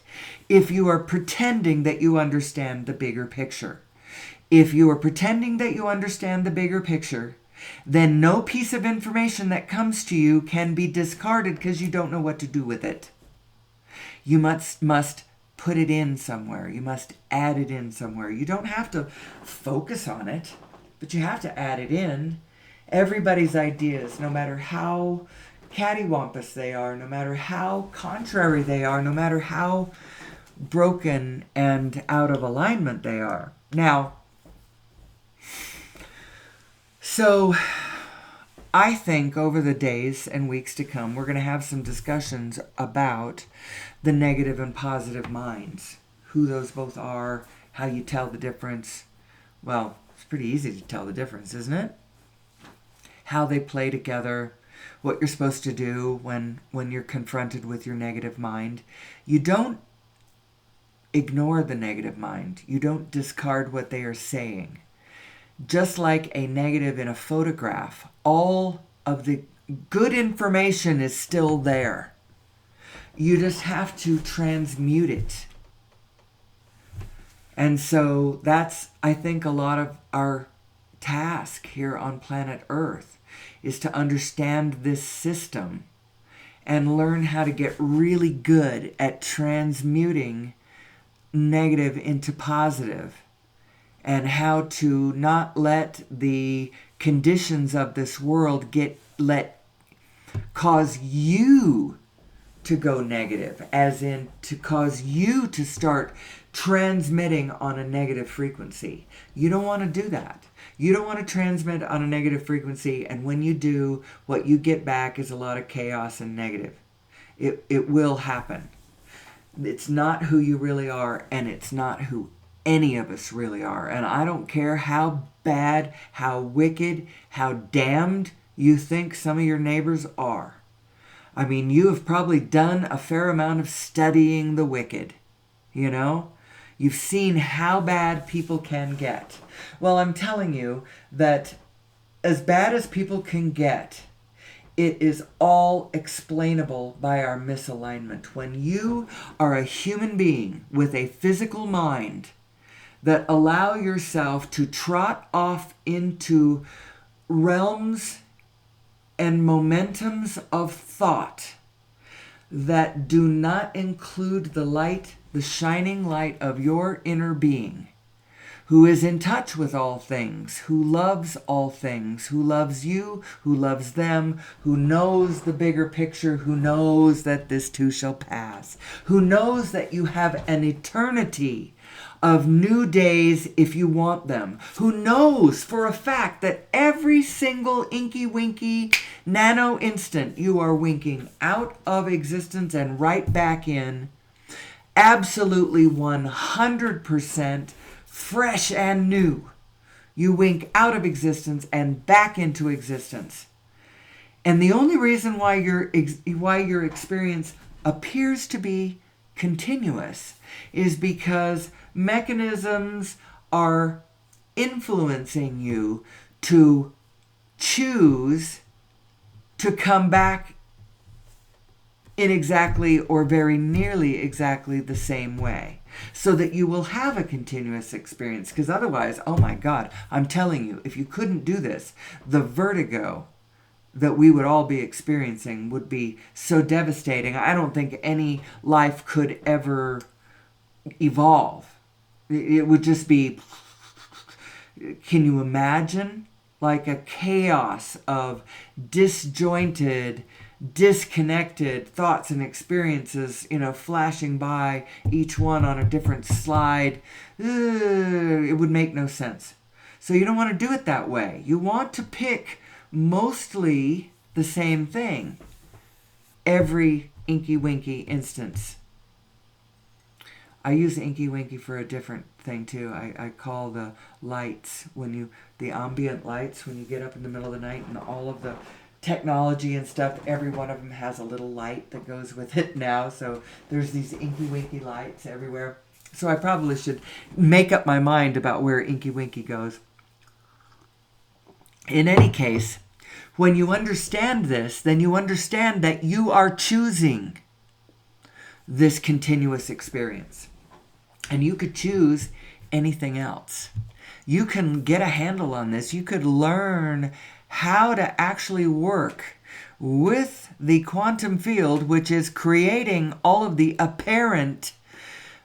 if you are pretending that you understand the bigger picture. If you are pretending that you understand the bigger picture, then no piece of information that comes to you can be discarded because you don't know what to do with it. You must put it in somewhere. You must add it in somewhere. You don't have to focus on it, but you have to add it in. Everybody's ideas, no matter how cattywampus they are, no matter how contrary they are, no matter how broken and out of alignment they are. Now, so I think over the days and weeks to come, we're going to have some discussions about the negative and positive minds, who those both are, how you tell the difference. Well, it's pretty easy to tell the difference, isn't it? How they play together, what you're supposed to do when you're confronted with your negative mind. You don't ignore the negative mind. You don't discard what they are saying. Just like a negative in a photograph, all of the good information is still there. You just have to transmute it. And so that's, I think, a lot of our task here on planet Earth, is to understand this system and learn how to get really good at transmuting negative into positive, and how to not let the conditions of this world cause you to go negative, as in to cause you to start transmitting on a negative frequency. You don't want to do that. You don't want to transmit on a negative frequency, and when you do, what you get back is a lot of chaos and negative. It will happen. It's not who you really are, and it's not who any of us really are. And I don't care how bad, how wicked, how damned you think some of your neighbors are. I mean, you have probably done a fair amount of studying the wicked, You've seen how bad people can get. Well, I'm telling you that as bad as people can get, it is all explainable by our misalignment. When you are a human being with a physical mind that allow yourself to trot off into realms and momentums of thought that do not include the light, the shining light of your inner being, who is in touch with all things, who loves all things, who loves you, who loves them, who knows the bigger picture, who knows that this too shall pass, who knows that you have an eternity of new days if you want them, who knows for a fact that every single inky winky nano instant you are winking out of existence and right back in, absolutely 100% fresh and new. You wink out of existence and back into existence. And the only reason why your experience appears to be continuous is because mechanisms are influencing you to choose to come back in exactly or very nearly exactly the same way. so that you will have a continuous experience. Because otherwise, oh my God, I'm telling you, if you couldn't do this, the vertigo that we would all be experiencing would be so devastating. I don't think any life could ever evolve. It would just be, can you imagine? Like a chaos of disjointed, disconnected thoughts and experiences, flashing by, each one on a different slide. It would make no sense. So you don't want to do it that way. You want to pick mostly the same thing every Inky Winky instance. I use Inky Winky for a different thing too. I call the lights, the ambient lights, when you get up in the middle of the night, and all of the technology and stuff, every one of them has a little light that goes with it now. So there's these Inky Winky lights everywhere. So I probably should make up my mind about where Inky Winky goes. In any case, when you understand this, then you understand that you are choosing this continuous experience. And you could choose anything else. You can get a handle on this. You could learn how to actually work with the quantum field, which is creating all of the apparent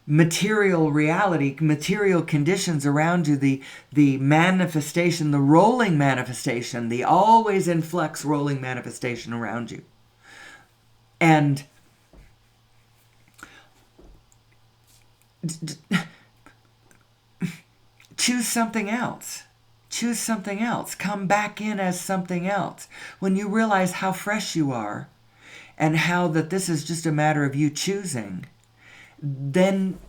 material reality, material conditions around you, the manifestation, the rolling manifestation, the always in flux rolling manifestation around you. And choose something else. Choose something else. Come back in as something else. When you realize how fresh you are and how that this is just a matter of you choosing, then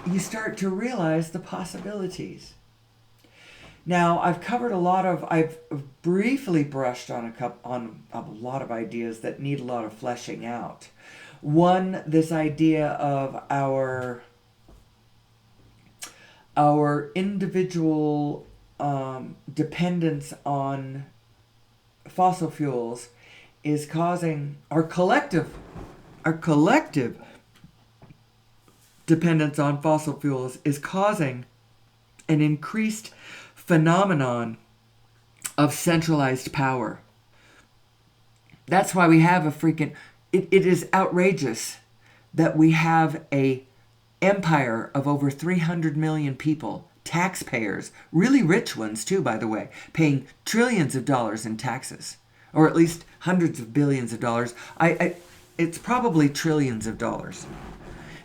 you start to realize the possibilities. Now, I've briefly brushed on a lot of ideas that need a lot of fleshing out. One, this idea of our individual dependence on fossil fuels is causing our collective dependence on fossil fuels is causing an increased phenomenon of centralized power. That's why we have it is outrageous that we have a empire of over 300 million people, taxpayers, really rich ones too, by the way, paying trillions of dollars in taxes, or at least hundreds of billions of dollars. It's probably trillions of dollars.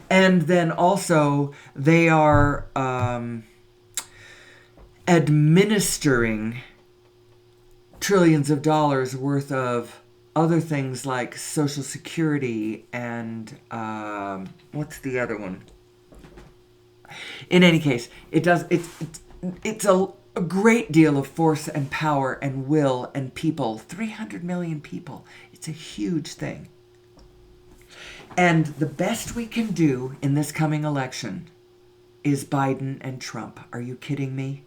And then also they are administering trillions of dollars worth of other things like Social Security and what's the other one? In any case, it's a great deal of force and power and will and people. 300 million people. It's a huge thing. And the best we can do in this coming election is Biden and Trump. Are you kidding me?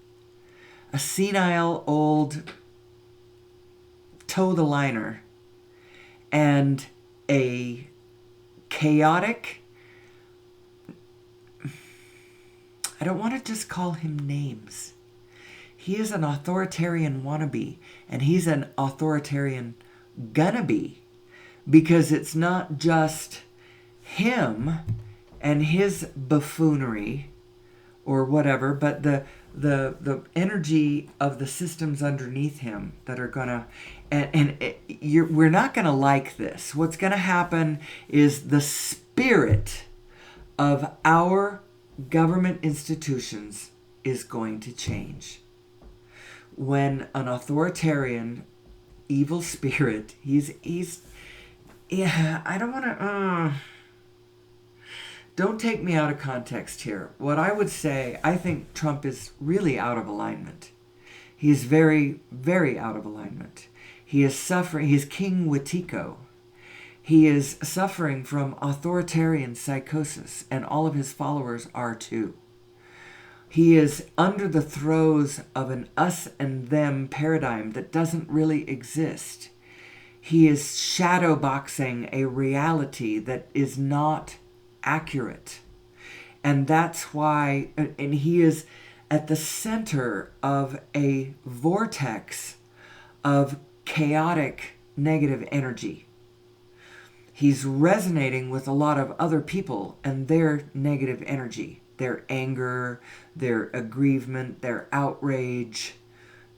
A senile old toe the liner and a chaotic, I don't want to just call him names. He is an authoritarian wannabe, and he's an authoritarian gonna be, because it's not just him and his buffoonery or whatever, but the energy of the systems underneath him that are gonna, we're not gonna like this. What's gonna happen is the spirit of our government institutions is going to change. When an authoritarian evil spirit, I don't want to, don't take me out of context here. What I would say, I think Trump is really out of alignment. He's very, very out of alignment. He is suffering, he's King Wetiko. He is suffering from authoritarian psychosis, and all of his followers are too. He is under the throes of an us and them paradigm that doesn't really exist. He is shadowboxing a reality that is not accurate. And that's why, and he is at the center of a vortex of chaotic negative energy. He's resonating with a lot of other people and their negative energy, their anger, their aggrievement, their outrage,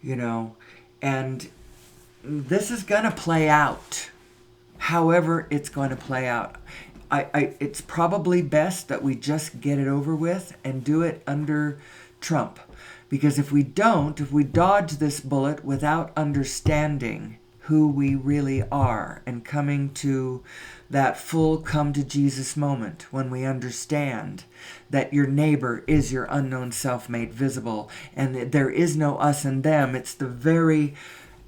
and this is going to play out. However it's going to play out. It's probably best that we just get it over with and do it under Trump. Because if we dodge this bullet without understanding who we really are and coming to that full come to Jesus moment when we understand that your neighbor is your unknown self made visible and that there is no us and them. It's the very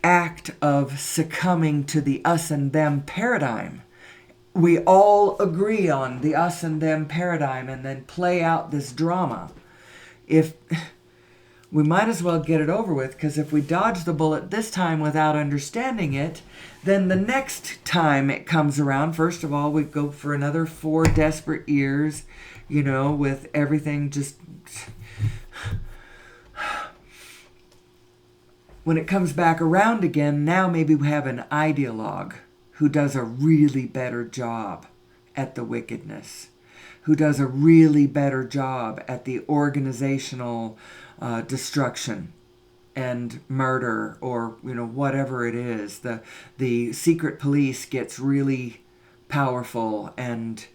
act of succumbing to the us and them paradigm. We all agree on the us and them paradigm and then play out this drama. If we might as well get it over with, because if we dodge the bullet this time without understanding it, then the next time it comes around, first of all, we go for another 4 desperate years, with everything just... When it comes back around again, now maybe we have an ideologue who does a really better job at the wickedness, who does a really better job at the organizational destruction and murder, or whatever it is. The secret police gets really powerful, and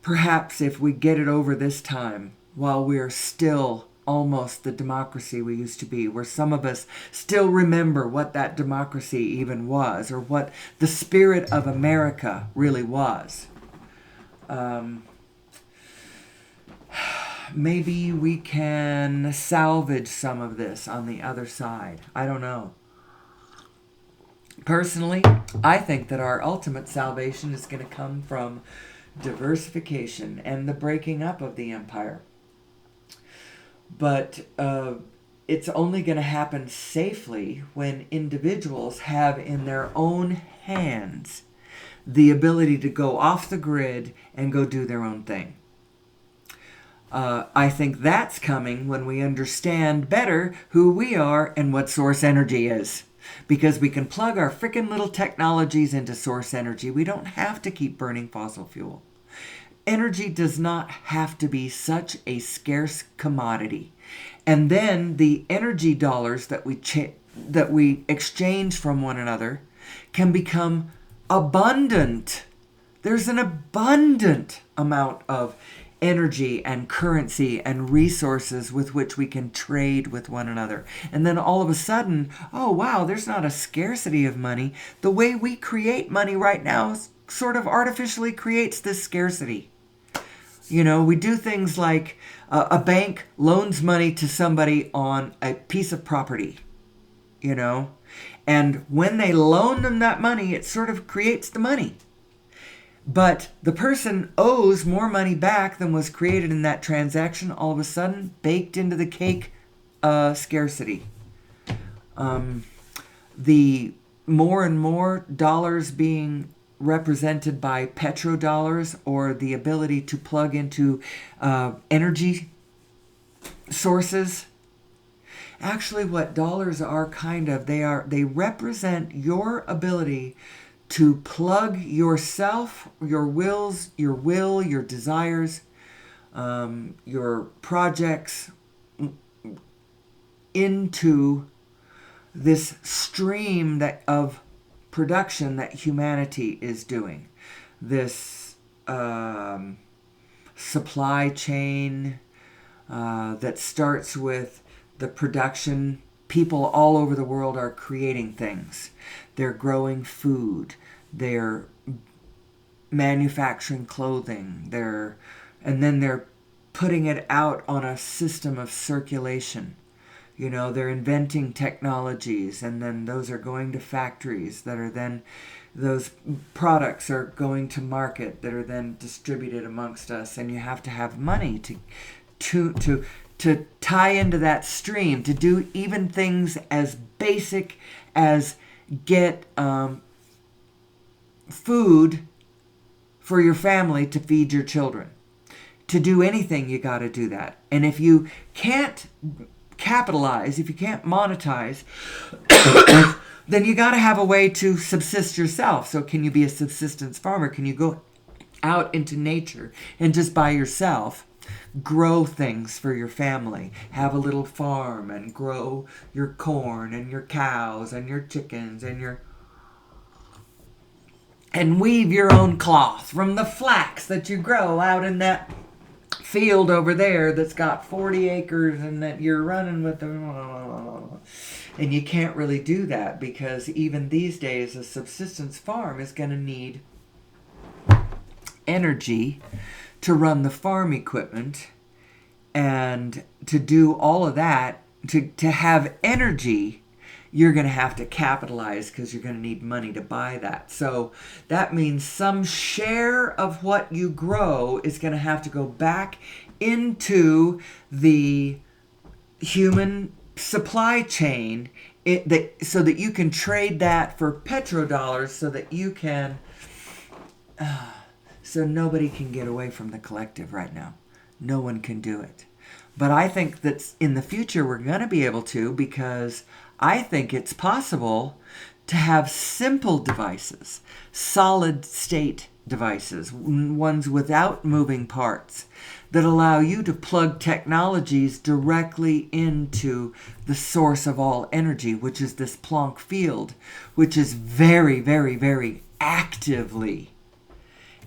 perhaps if we get it over this time while we're still almost the democracy we used to be, where some of us still remember what that democracy even was, or what the spirit of America really was. Maybe we can salvage some of this on the other side. I don't know. Personally, I think that our ultimate salvation is going to come from diversification and the breaking up of the empire. But it's only going to happen safely when individuals have in their own hands the ability to go off the grid and go do their own thing. I think that's coming when we understand better who we are and what source energy is. Because we can plug our frickin' little technologies into source energy. We don't have to keep burning fossil fuel. Energy does not have to be such a scarce commodity. And then the energy dollars that we exchange from one another can become abundant. There's an abundant amount of energy and currency and resources with which we can trade with one another. And then all of a sudden, oh wow, there's not a scarcity of money. The way we create money right now sort of artificially creates this scarcity. We do things like a bank loans money to somebody on a piece of property, and when they loan them that money, it sort of creates the money. But the person owes more money back than was created in that transaction, all of a sudden, baked into the cake, scarcity. The more and more dollars being represented by petrodollars, or the ability to plug into energy sources. Actually, what dollars are they represent your ability to plug yourself, your will, your desires, your projects into this stream of production that humanity is doing. This supply chain that starts with the production. People all over the world are creating things. They're growing food. They're manufacturing clothing. And then they're putting it out on a system of circulation. They're inventing technologies, and then those are going to factories that are then, those products are going to market that are then distributed amongst us, and you have to have money to tie into that stream, to do even things as basic as get food for your family to feed your children. To do anything, you got to do that. And if you can't capitalize, if you can't monetize, then you got to have a way to subsist yourself. So can you be a subsistence farmer? Can you go out into nature and just by yourself grow things for your family? Have a little farm and grow your corn and your cows and your chickens and weave your own cloth from the flax that you grow out in that field over there that's got 40 acres and that you're running with them. And you can't really do that because even these days a subsistence farm is going to need energy to run the farm equipment and to do all of that. To have energy, you're going to have to capitalize because you're going to need money to buy that. So that means some share of what you grow is going to have to go back into the human supply chain so that you can trade that for petrodollars so that you can... So nobody can get away from the collective right now. No one can do it. But I think that in the future we're going to be able to, because I think it's possible to have simple devices, solid state devices, ones without moving parts, that allow you to plug technologies directly into the source of all energy, which is this Planck field, which is very, very, very actively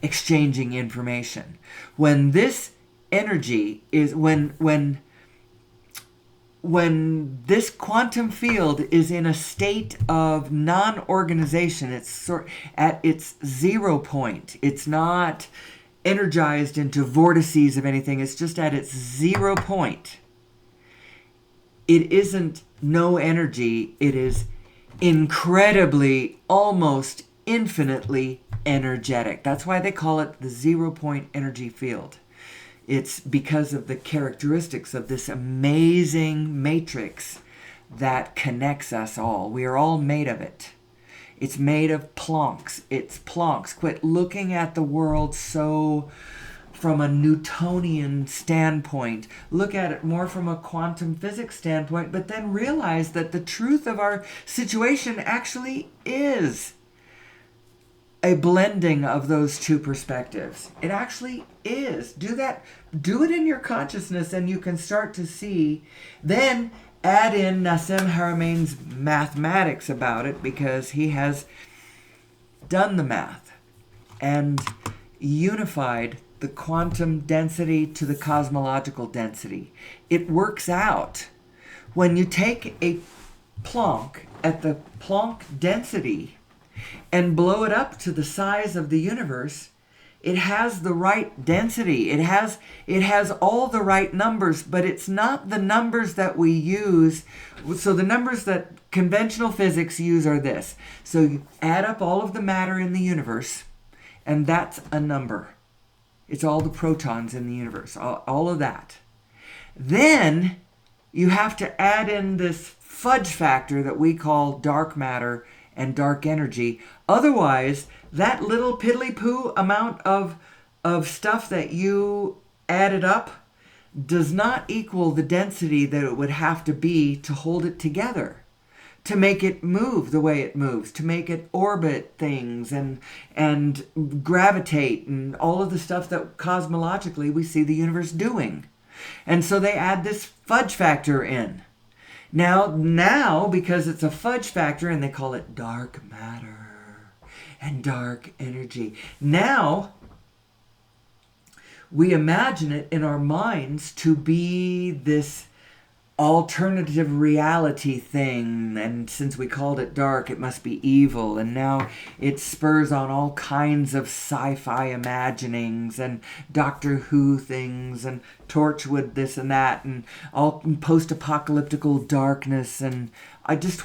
exchanging information. When this energy is when this quantum field is in a state of non-organization, it's at its 0 point. It's not energized into vortices of anything. It's just at its 0 point. It isn't no energy. It is incredibly, almost infinitely energetic. That's why they call it the 0 point energy field. It's because of the characteristics of this amazing matrix that connects us all. We are all made of it. It's made of Plancks. It's Plancks. Quit looking at the world so from a Newtonian standpoint. Look at it more from a quantum physics standpoint, but then realize that the truth of our situation actually is a blending of those two perspectives. It actually is. Do that. Do it in your consciousness and you can start to see. Then add in Nassim Haramein's mathematics about it, because he has done the math and unified the quantum density to the cosmological density. It works out. When you take a Planck at the Planck density and blow it up to the size of the universe, it has the right density. It has all the right numbers, but it's not the numbers that we use. So the numbers that conventional physics use are this. So you add up all of the matter in the universe, and that's a number. It's all the protons in the universe, all of that. Then you have to add in this fudge factor that we call dark matter and dark energy. Otherwise, that little piddly-poo amount of stuff that you added up does not equal the density that it would have to be to hold it together, to make it move the way it moves, to make it orbit things and gravitate and all of the stuff that cosmologically we see the universe doing. And so they add this fudge factor in. Now, because it's a fudge factor and they call it dark matter and dark energy, now we imagine it in our minds to be this alternative reality thing, and since we called it dark, it must be evil, and now it spurs on all kinds of sci-fi imaginings and Doctor Who things and Torchwood this and that and all post-apocalyptical darkness and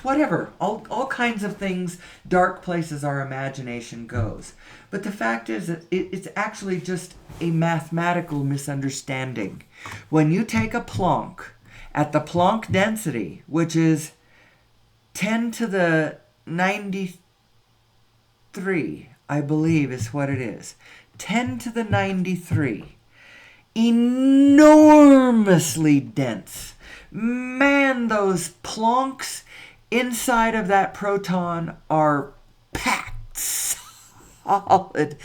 whatever, all kinds of things, dark places our imagination goes. But the fact is that it's actually just a mathematical misunderstanding. When you take a Planck at the Planck density, which is 10 to the 93, I believe is what it is. 10 to the 93. enormously dense. Man, those plonks inside of that proton are packed, solid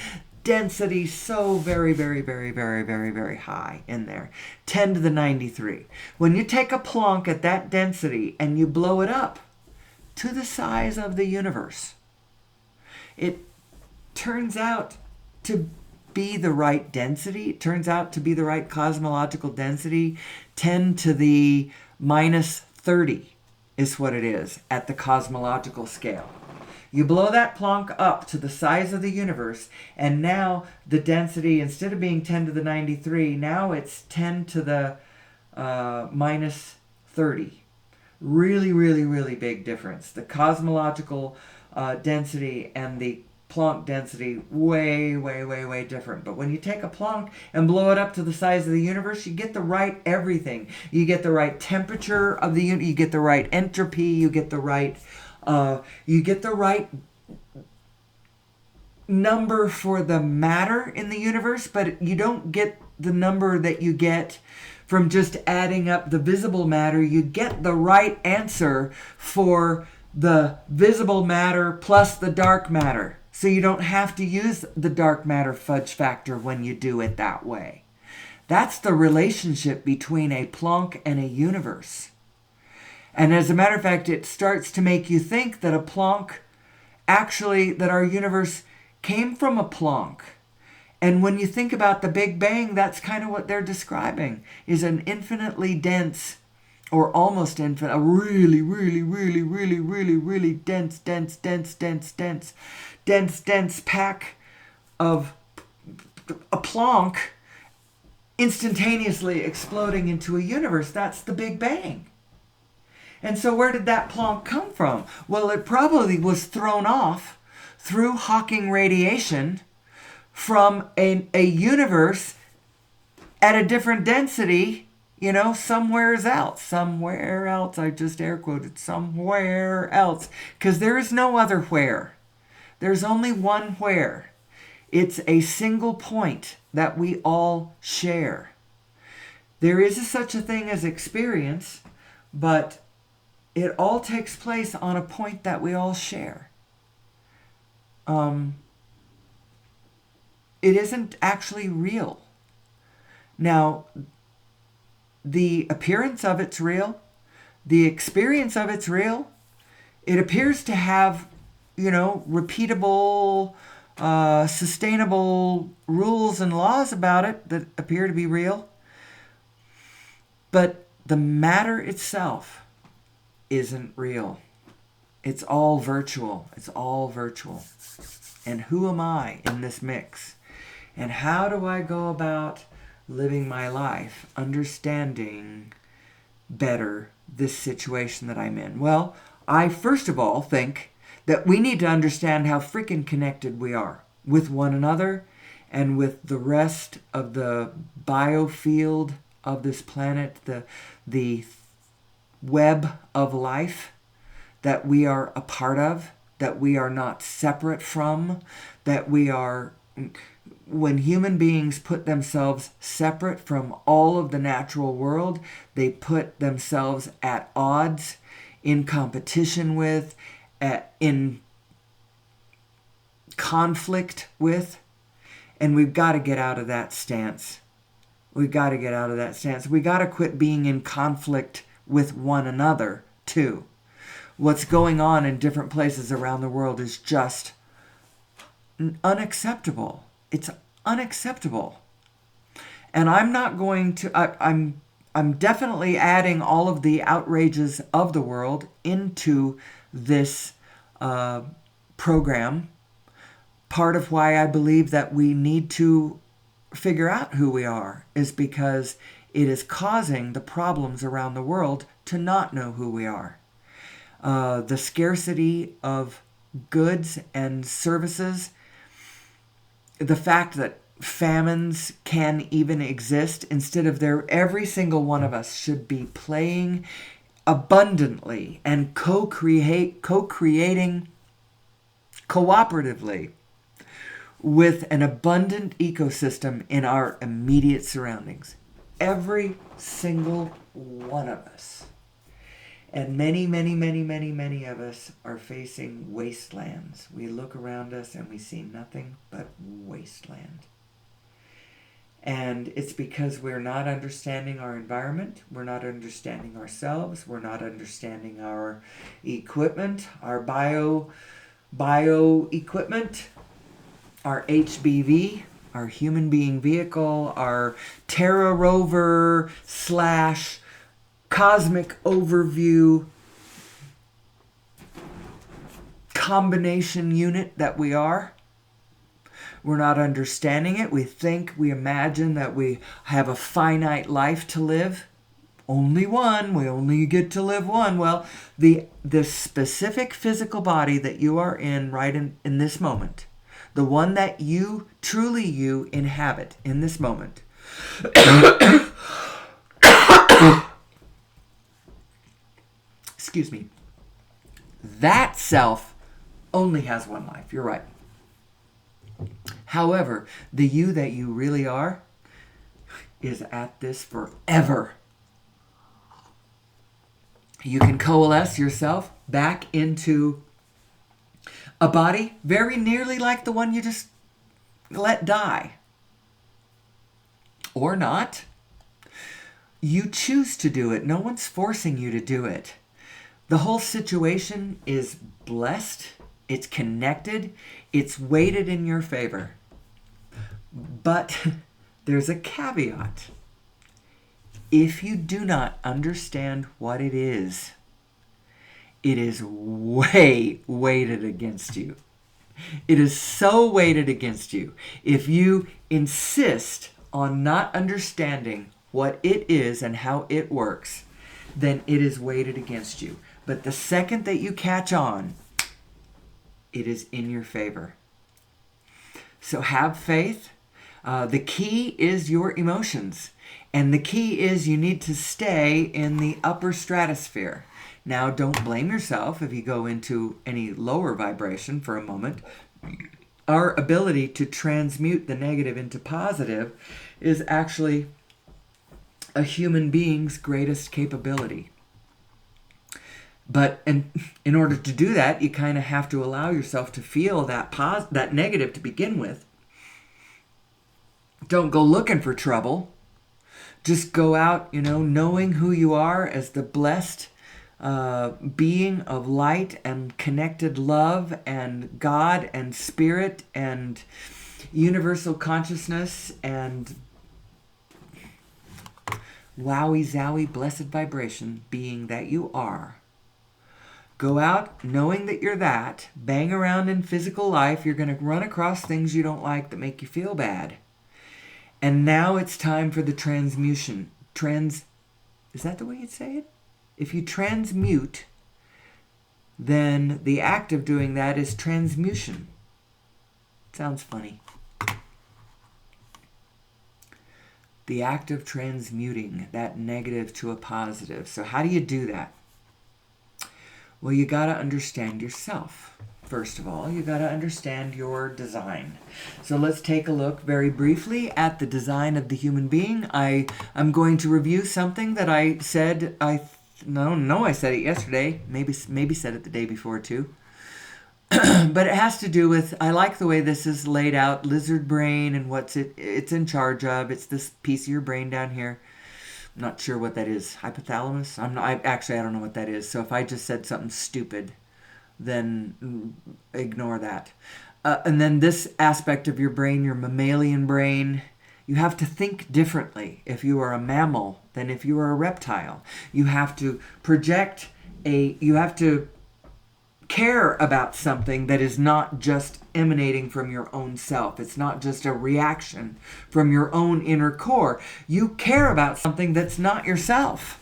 density, so very, very, very, very, very, very high in there. 10 to the 93. When you take a Planck at that density and you blow it up to the size of the universe, it turns out to be the right density. It turns out to be the right cosmological density. 10 to the minus 30 is what it is at the cosmological scale. You blow that Planck up to the size of the universe, and now the density, instead of being 10 to the 93, now it's 10 to the minus 30. Really, really, really big difference. The cosmological density and the Planck density, way, way, way, way different. But when you take a Planck and blow it up to the size of the universe, you get the right everything. You get the right temperature of the you get the right entropy, you get the right number for the matter in the universe, but you don't get the number that you get from just adding up the visible matter. You get the right answer for the visible matter plus the dark matter. So you don't have to use the dark matter fudge factor when you do it that way. That's the relationship between a Planck and a universe. And as a matter of fact, it starts to make you think that a Planck, actually, that our universe came from a Planck. And when you think about the Big Bang, that's kind of what they're describing, is an infinitely dense, or almost infinite, a really, really, really, really, really, really dense pack of a Planck instantaneously exploding into a universe. That's the Big Bang. And so where did that Planck come from? Well, it probably was thrown off through Hawking radiation from a universe at a different density, somewhere else. I just air quoted, somewhere else. Because there is no other where. There's only one where. It's a single point that we all share. There is such a thing as experience, but it all takes place on a point that we all share. It isn't actually real. Now, the appearance of it's real. The experience of it's real. It appears to have, repeatable, sustainable rules and laws about it that appear to be real. But the matter itself isn't real. It's all virtual. It's all virtual. And who am I in this mix? And how do I go about living my life, understanding better this situation that I'm in? Well, I first of all think that we need to understand how freaking connected we are with one another and with the rest of the biofield of this planet, the web of life that we are a part of, that we are not separate from, that we are... When human beings put themselves separate from all of the natural world, they put themselves at odds, in competition with, in conflict with, and we've got to get out of that stance. We've got to get out of that stance. We've got to quit being in conflict with one another, too. What's going on in different places around the world is just unacceptable. It's unacceptable. And I'm not going to... I'm definitely adding all of the outrages of the world into this program. Part of why I believe that we need to figure out who we are is because it is causing the problems around the world to not know who we are. The scarcity of goods and services, the fact that famines can even exist instead of every single one of us should be playing abundantly and co-creating cooperatively with an abundant ecosystem in our immediate surroundings. Every single one of us. And many, many, many, many, many of us are facing wastelands. We look around us and we see nothing but wasteland. And it's because we're not understanding our environment, we're not understanding ourselves, we're not understanding our equipment, our bio equipment, our HBV, our human being vehicle, our Terra rover / cosmic overview combination unit that we are. We're not understanding it. We imagine that we have a finite life to live. Only one. We only get to live one. Well, the specific physical body that you are in right in this moment, the one that you inhabit in this moment, excuse me, that self only has one life. You're right. However, the you that you really are is at this forever. You can coalesce yourself back into a body very nearly like the one you just let die. Or not. You choose to do it. No one's forcing you to do it. The whole situation is blessed. It's connected. It's weighted in your favor. But there's a caveat. If you do not understand what it is way weighted against you. It is so weighted against you. If you insist on not understanding what it is and how it works, then it is weighted against you. But the second that you catch on, it is in your favor. So have faith. The key is your emotions. And the key is you need to stay in the upper stratosphere. Now, don't blame yourself if you go into any lower vibration for a moment. Our ability to transmute the negative into positive is actually a human being's greatest capability. But in order to do that, you kind of have to allow yourself to feel that negative to begin with. Don't go looking for trouble. Just go out, knowing who you are as the blessed being of light and connected love and God and spirit and universal consciousness and wowie zowie blessed vibration being that you are. Go out knowing that you're that. Bang around in physical life. You're going to run across things you don't like that make you feel bad. And now it's time for the transmutation. Is that the way you'd say it? If you transmute, then the act of doing that is transmutation. Sounds funny. The act of transmuting that negative to a positive. So how do you do that? Well, you got to understand yourself. First of all, you got to understand your design. So let's take a look very briefly at the design of the human being. I'm going to review something that I said. I said it yesterday. Maybe said it the day before too. But it has to do with, I like the way this is laid out, lizard brain and what's it's in charge of. It's this piece of your brain down here. I'm not sure what that is. Hypothalamus? I don't know what that is. So if I just said something stupid, then ignore that. And then this aspect of your brain, your mammalian brain, you have to think differently if you are a mammal than if you are a reptile. You have to you have to care about something that is not just emanating from your own self. It's not just a reaction from your own inner core. You care about something that's not yourself.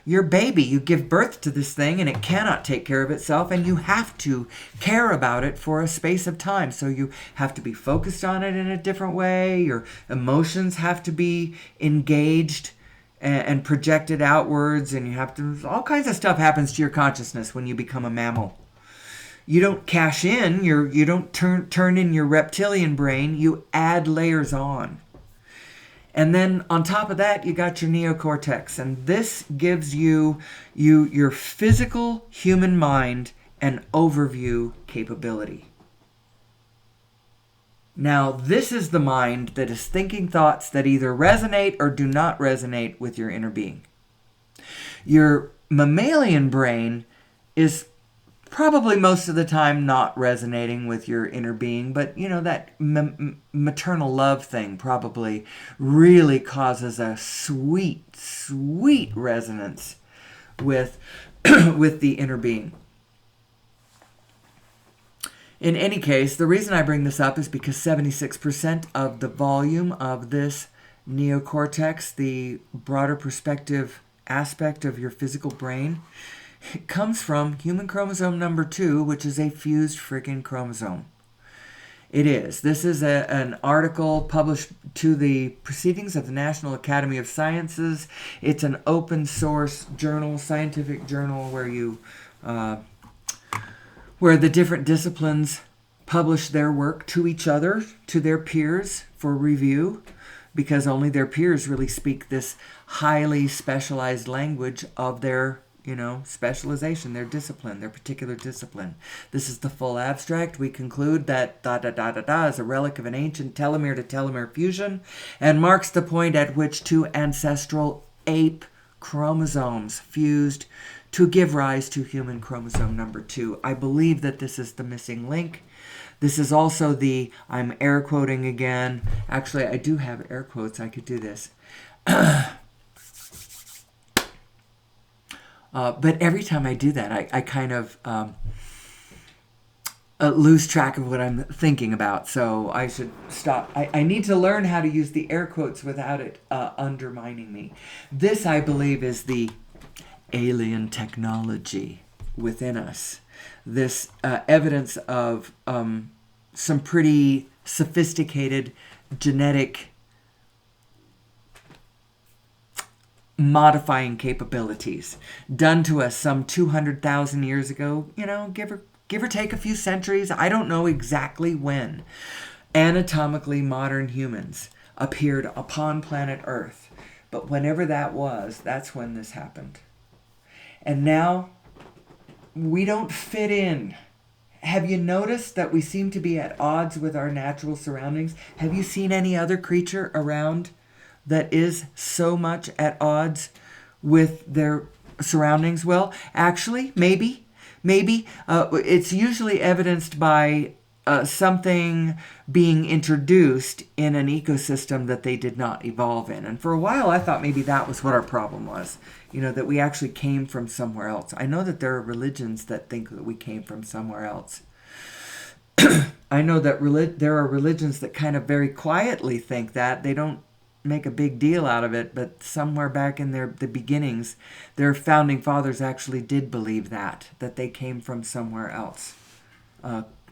Your baby, you give birth to this thing and it cannot take care of itself, and you have to care about it for a space of time. So you have to be focused on it in a different way. Your emotions have to be engaged and projected outwards, and you have to, all kinds of stuff happens to your consciousness when you become a mammal. You don't cash in, you don't turn in your reptilian brain, you add layers on. And then on top of that, you got your neocortex. And this gives you your physical human mind an overview capability. Now, this is the mind that is thinking thoughts that either resonate or do not resonate with your inner being. Your mammalian brain is probably most of the time not resonating with your inner being, but that maternal love thing probably really causes a sweet, sweet resonance with with the inner being. In any case, the reason I bring this up is because 76% of the volume of this neocortex, the broader perspective aspect of your physical brain, it comes from human chromosome number 2, which is a fused friggin' chromosome. It is. This is an article published to the Proceedings of the National Academy of Sciences. It's an open source journal, scientific journal, where the different disciplines publish their work to each other, to their peers for review, because only their peers really speak this highly specialized language of their specialization, their discipline, their particular discipline. This is the full abstract. We conclude that is a relic of an ancient telomere to telomere fusion and marks the point at which two ancestral ape chromosomes fused to give rise to human chromosome number 2. I believe that this is the missing link. This is also I'm air quoting again. Actually, I do have air quotes. I could do this. But every time I do that, I kind of lose track of what I'm thinking about. So I should stop. I need to learn how to use the air quotes without it undermining me. This, I believe, is the alien technology within us. This evidence of some pretty sophisticated genetic modifying capabilities done to us some 200,000 years ago, give or take a few centuries. I don't know exactly when anatomically modern humans appeared upon planet Earth, but whenever that was, that's when this happened. And now we don't fit in. Have you noticed that we seem to be at odds with our natural surroundings? Have you seen any other creature around that is so much at odds with their surroundings? Well, actually, maybe. It's usually evidenced by something being introduced in an ecosystem that they did not evolve in. And for a while, I thought maybe that was what our problem was, that we actually came from somewhere else. I know that there are religions that think that we came from somewhere else. I know that there are religions that kind of very quietly think that. They don't make a big deal out of it, but somewhere back in the beginnings, their founding fathers actually did believe that they came from somewhere else.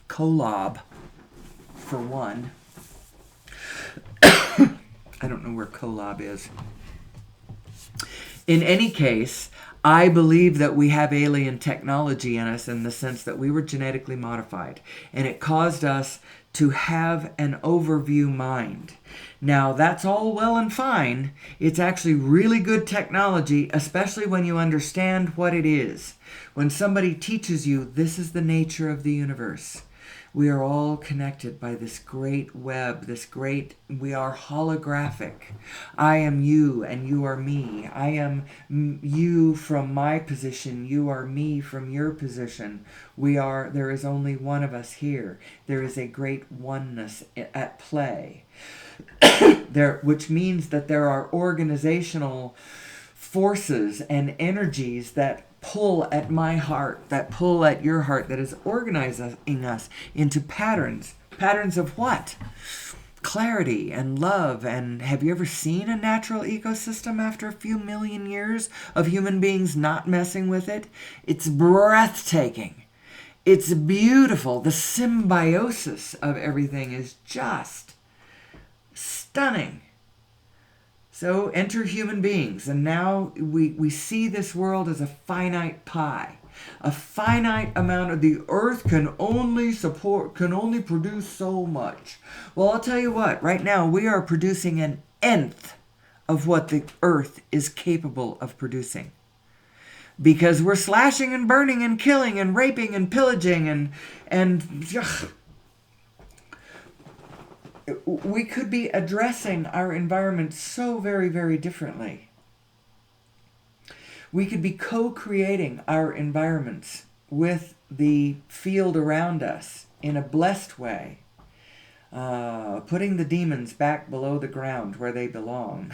Kolob, for one. I don't know where Kolob is. In any case, I believe that we have alien technology in us in the sense that we were genetically modified, and it caused us to have an overview mind. Now, that's all well and fine. It's actually really good technology, especially when you understand what it is. When somebody teaches you, this is the nature of the universe. We are all connected by this great web, we are holographic. I am you and you are me. I am you from my position. You are me from your position. There is only one of us here. There is a great oneness at play. Which means that there are organizational forces and energies that pull at my heart, that pull at your heart, that is organizing us into patterns. Patterns of what? Clarity and love. And have you ever seen a natural ecosystem after a few million years of human beings not messing with it? It's breathtaking. It's beautiful. The symbiosis of everything is just stunning. So enter human beings, and now we see this world as a finite pie. A finite amount of the earth can only produce so much. Well, I'll tell you what, right now we are producing an nth of what the earth is capable of producing. Because we're slashing and burning and killing and raping and pillaging and we could be addressing our environment so very, very differently. We could be co-creating our environments with the field around us in a blessed way, putting the demons back below the ground where they belong,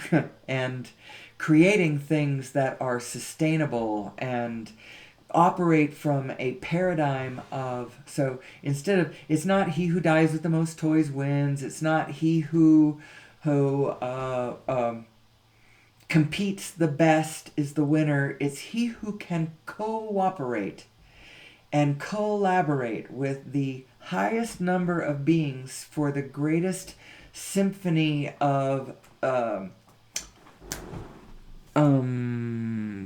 and creating things that are sustainable and operate from a paradigm of, so instead of, it's not he who dies with the most toys wins, it's not he who competes the best is the winner, it's he who can cooperate and collaborate with the highest number of beings for the greatest symphony of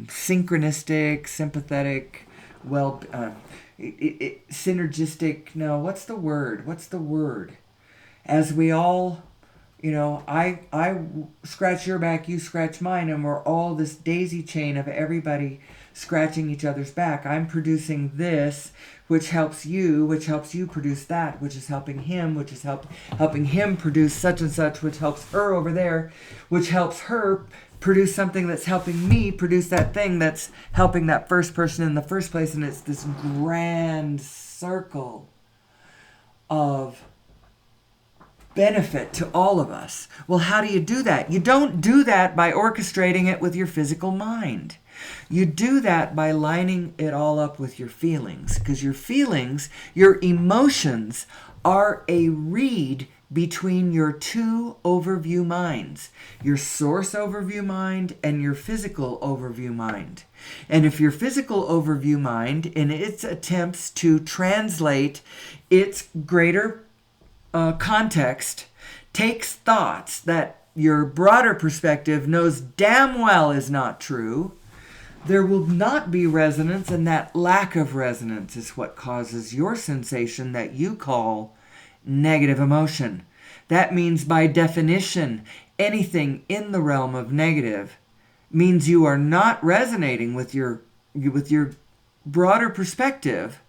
synchronistic, sympathetic, synergistic, no, what's the word? As we all, I scratch your back, you scratch mine, and we're all this daisy chain of everybody scratching each other's back. I'm producing this, which helps you produce that, which is helping him, which is helping him produce such and such, which helps her over there, which helps her produce something that's helping me produce that thing that's helping that first person in the first place. And it's this grand circle of benefit to all of us. Well, how do you do that? You don't do that by orchestrating it with your physical mind. You do that by lining it all up with your feelings, because your feelings, your emotions, are a reed between your two overview minds, your source overview mind and your physical overview mind. And if your physical overview mind, in its attempts to translate its greater context, takes thoughts that your broader perspective knows damn well is not true, there will not be resonance, and that lack of resonance is what causes your sensation that you call negative emotion. That means, by definition, anything in the realm of negative means you are not resonating with your broader perspective.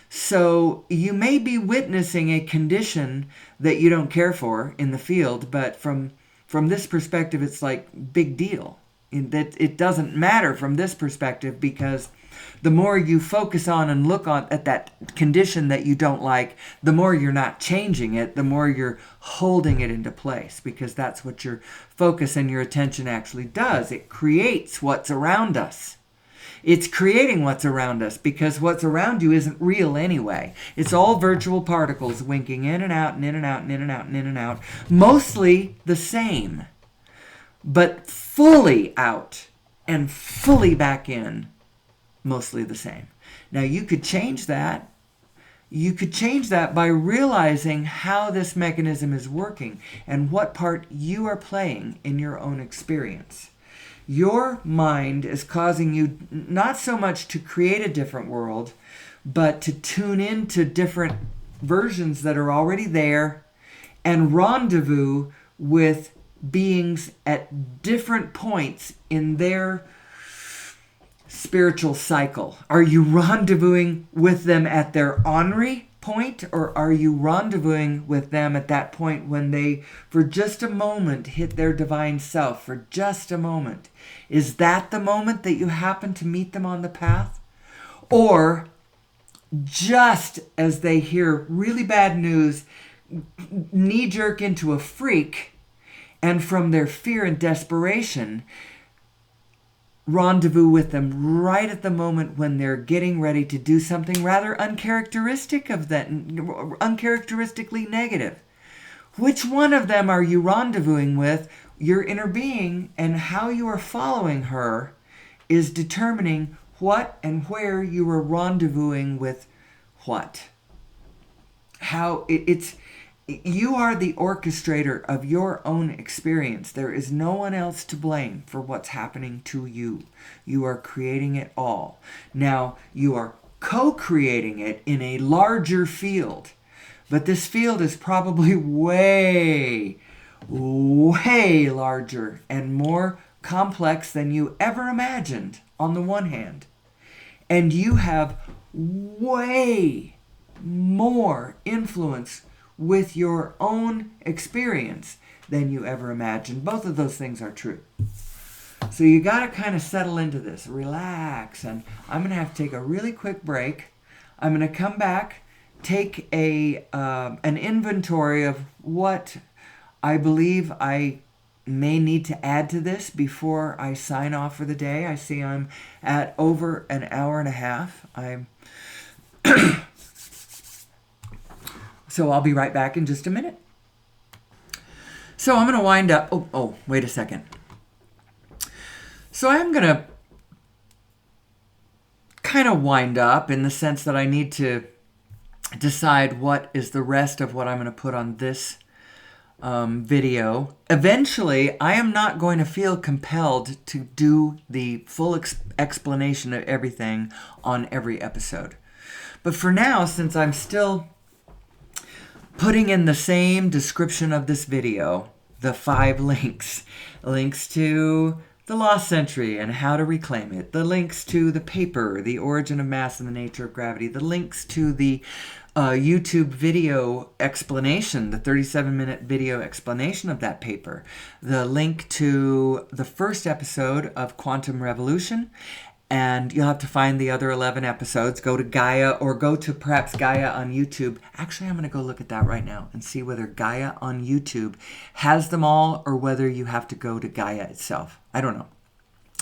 So you may be witnessing a condition that you don't care for in the field, but from this perspective, it's like big deal. That it doesn't matter from this perspective, because the more you focus on and look at that condition that you don't like, the more you're not changing it, the more you're holding it into place, because that's what your focus and your attention actually does. It creates what's around us. It's creating what's around us, because what's around you isn't real anyway. It's all virtual particles winking in and out and in and out and in and out and in and out, mostly the same, but fully out and fully back in, mostly the same. Now you could change that. You could change that by realizing how this mechanism is working and what part you are playing in your own experience. Your mind is causing you not so much to create a different world, but to tune into different versions that are already there and rendezvous with beings at different points in their spiritual cycle. Are you rendezvousing with them at their ornery point, or are you rendezvousing with them at that point when they, for just a moment, hit their divine self? For just a moment. Is that the moment that you happen to meet them on the path? Or just as they hear really bad news, knee-jerk into a freak, and from their fear and desperation, rendezvous with them right at the moment when they're getting ready to do something rather uncharacteristic of that, uncharacteristically negative. Which one of them are you rendezvousing with? Your inner being, and how you are following her is determining what and where you are rendezvousing with what. How it's You are the orchestrator of your own experience. There is no one else to blame for what's happening to you. You are creating it all. Now, you are co-creating it in a larger field. But this field is probably way, way larger and more complex than you ever imagined, on the one hand. And you have way more influence with your own experience than you ever imagined. Both of those things are true. So you got to kind of settle into this, relax, and I'm going to have to take a really quick break. I'm going to come back, take an inventory of what I believe I may need to add to this before I sign off for the day. I see I'm at over an hour and a half. So I'll be right back in just a minute. So I'm going to wind up. Oh, wait a second. So I'm going to kind of wind up in the sense that I need to decide what is the rest of what I'm going to put on this video. Eventually, I am not going to feel compelled to do the full explanation of everything on every episode. But for now, since I'm still putting in the same description of this video, the 5 links to the Lost Century and how to reclaim it, the links to the paper, The Origin of Mass and the Nature of Gravity, the links to the YouTube video explanation, the 37-minute video explanation of that paper, the link to the first episode of Quantum Revolution, and you'll have to find the other 11 episodes. Go to Gaia, or go to perhaps Gaia on YouTube. Actually, I'm going to go look at that right now and see whether Gaia on YouTube has them all or whether you have to go to Gaia itself. I don't know.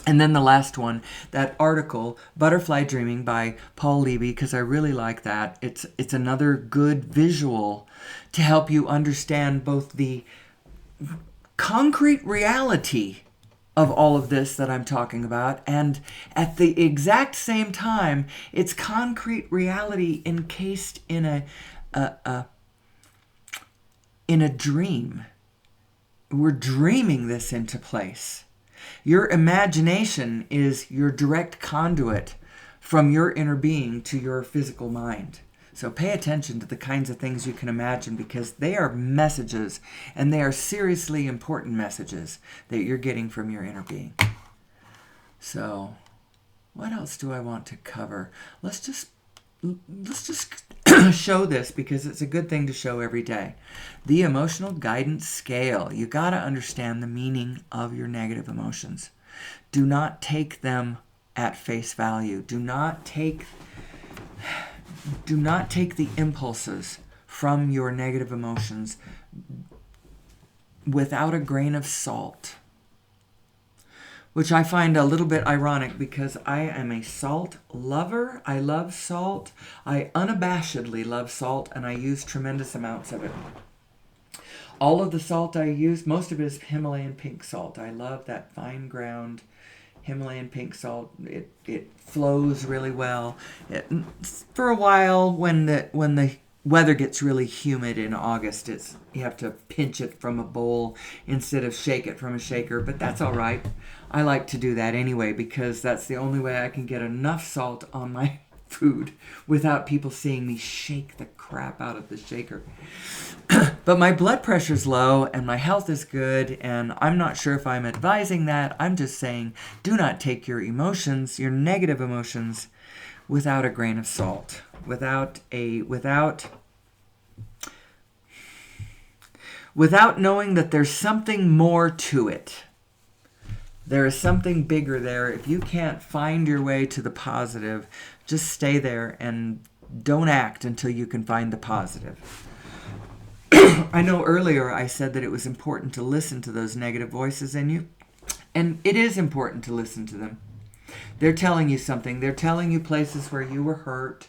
And then the last one, that article, Butterfly Dreaming by Paul Levy, because I really like that. It's another good visual to help you understand both the concrete reality of all of this that I'm talking about, and at the exact same time, it's concrete reality encased in a dream. We're dreaming this into place. Your imagination is your direct conduit from your inner being to your physical mind. So pay attention to the kinds of things you can imagine, because they are messages, and they are seriously important messages that you're getting from your inner being. So what else do I want to cover? Let's just show this, because it's a good thing to show every day. The emotional guidance scale. You got to understand the meaning of your negative emotions. Do not take them at face value. Do not take the impulses from your negative emotions without a grain of salt. Which I find a little bit ironic, because I am a salt lover. I love salt. I unabashedly love salt, and I use tremendous amounts of it. All of the salt I use, most of it is Himalayan pink salt. I love that fine ground Himalayan pink salt. It flows really well. For a while, when the weather gets really humid in August, you have to pinch it from a bowl instead of shake it from a shaker, but that's all right. I like to do that anyway, because that's the only way I can get enough salt on my food without people seeing me shake the crap out of the shaker. But my blood pressure's low and my health is good, and I'm not sure if I'm advising that. I'm just saying, do not take your emotions, your negative emotions, without a grain of salt, without knowing that there's something more to it. There is something bigger there. If you can't find your way to the positive, just stay there and don't act until you can find the positive. I know earlier I said that it was important to listen to those negative voices in you, and it is important to listen to them. They're telling you something. They're telling you places where you were hurt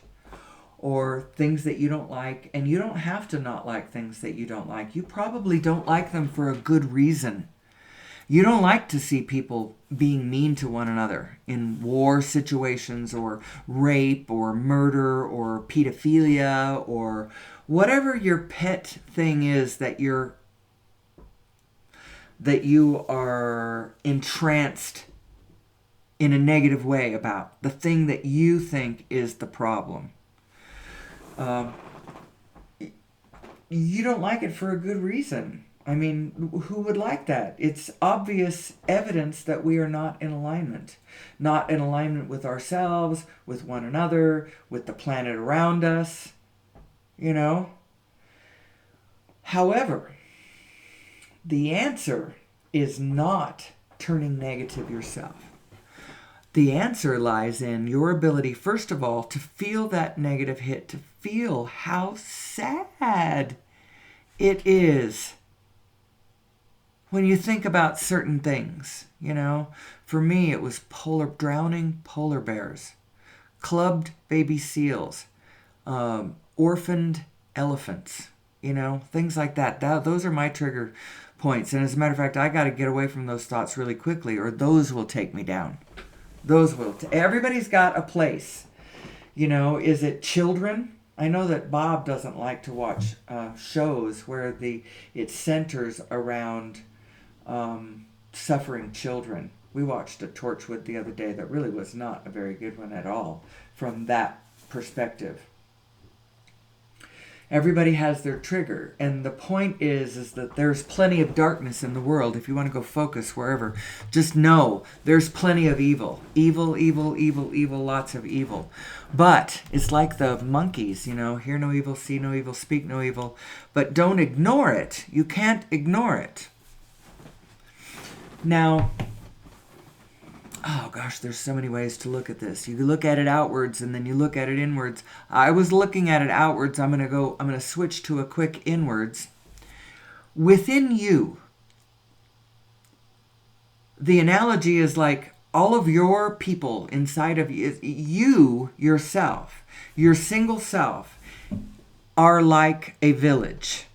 or things that you don't like, and you don't have to not like things that you don't like. You probably don't like them for a good reason. You don't like to see people being mean to one another in war situations, or rape, or murder, or pedophilia, or whatever your pet thing is that you are entranced in a negative way about, the thing that you think is the problem. You don't like it for a good reason. I mean, who would like that? It's obvious evidence that we are not in alignment. Not in alignment with ourselves, with one another, with the planet around us, you know? However, the answer is not turning negative yourself. The answer lies in your ability, first of all, to feel that negative hit, to feel how sad it is when you think about certain things. You know, for me, it was drowning polar bears, clubbed baby seals, orphaned elephants, you know, things like that. Those are my trigger points. And as a matter of fact, I got to get away from those thoughts really quickly, or those will take me down. Everybody's got a place. You know, is it children? I know that Bob doesn't like to watch shows where it centers around suffering children. We watched a Torchwood the other day that really was not a very good one at all from that perspective. Everybody has their trigger, and the point is that there's plenty of darkness in the world. If you want to go focus wherever, just know there's plenty of evil. Evil, lots of evil. But it's like the monkeys, you know, hear no evil, see no evil, speak no evil. But don't ignore it. You can't ignore it. Now, oh gosh, there's so many ways to look at this. You look at it outwards and then you look at it inwards. I was looking at it outwards. I'm going to switch to a quick inwards. Within you, the analogy is like all of your people inside of you yourself, your single self, are like a village.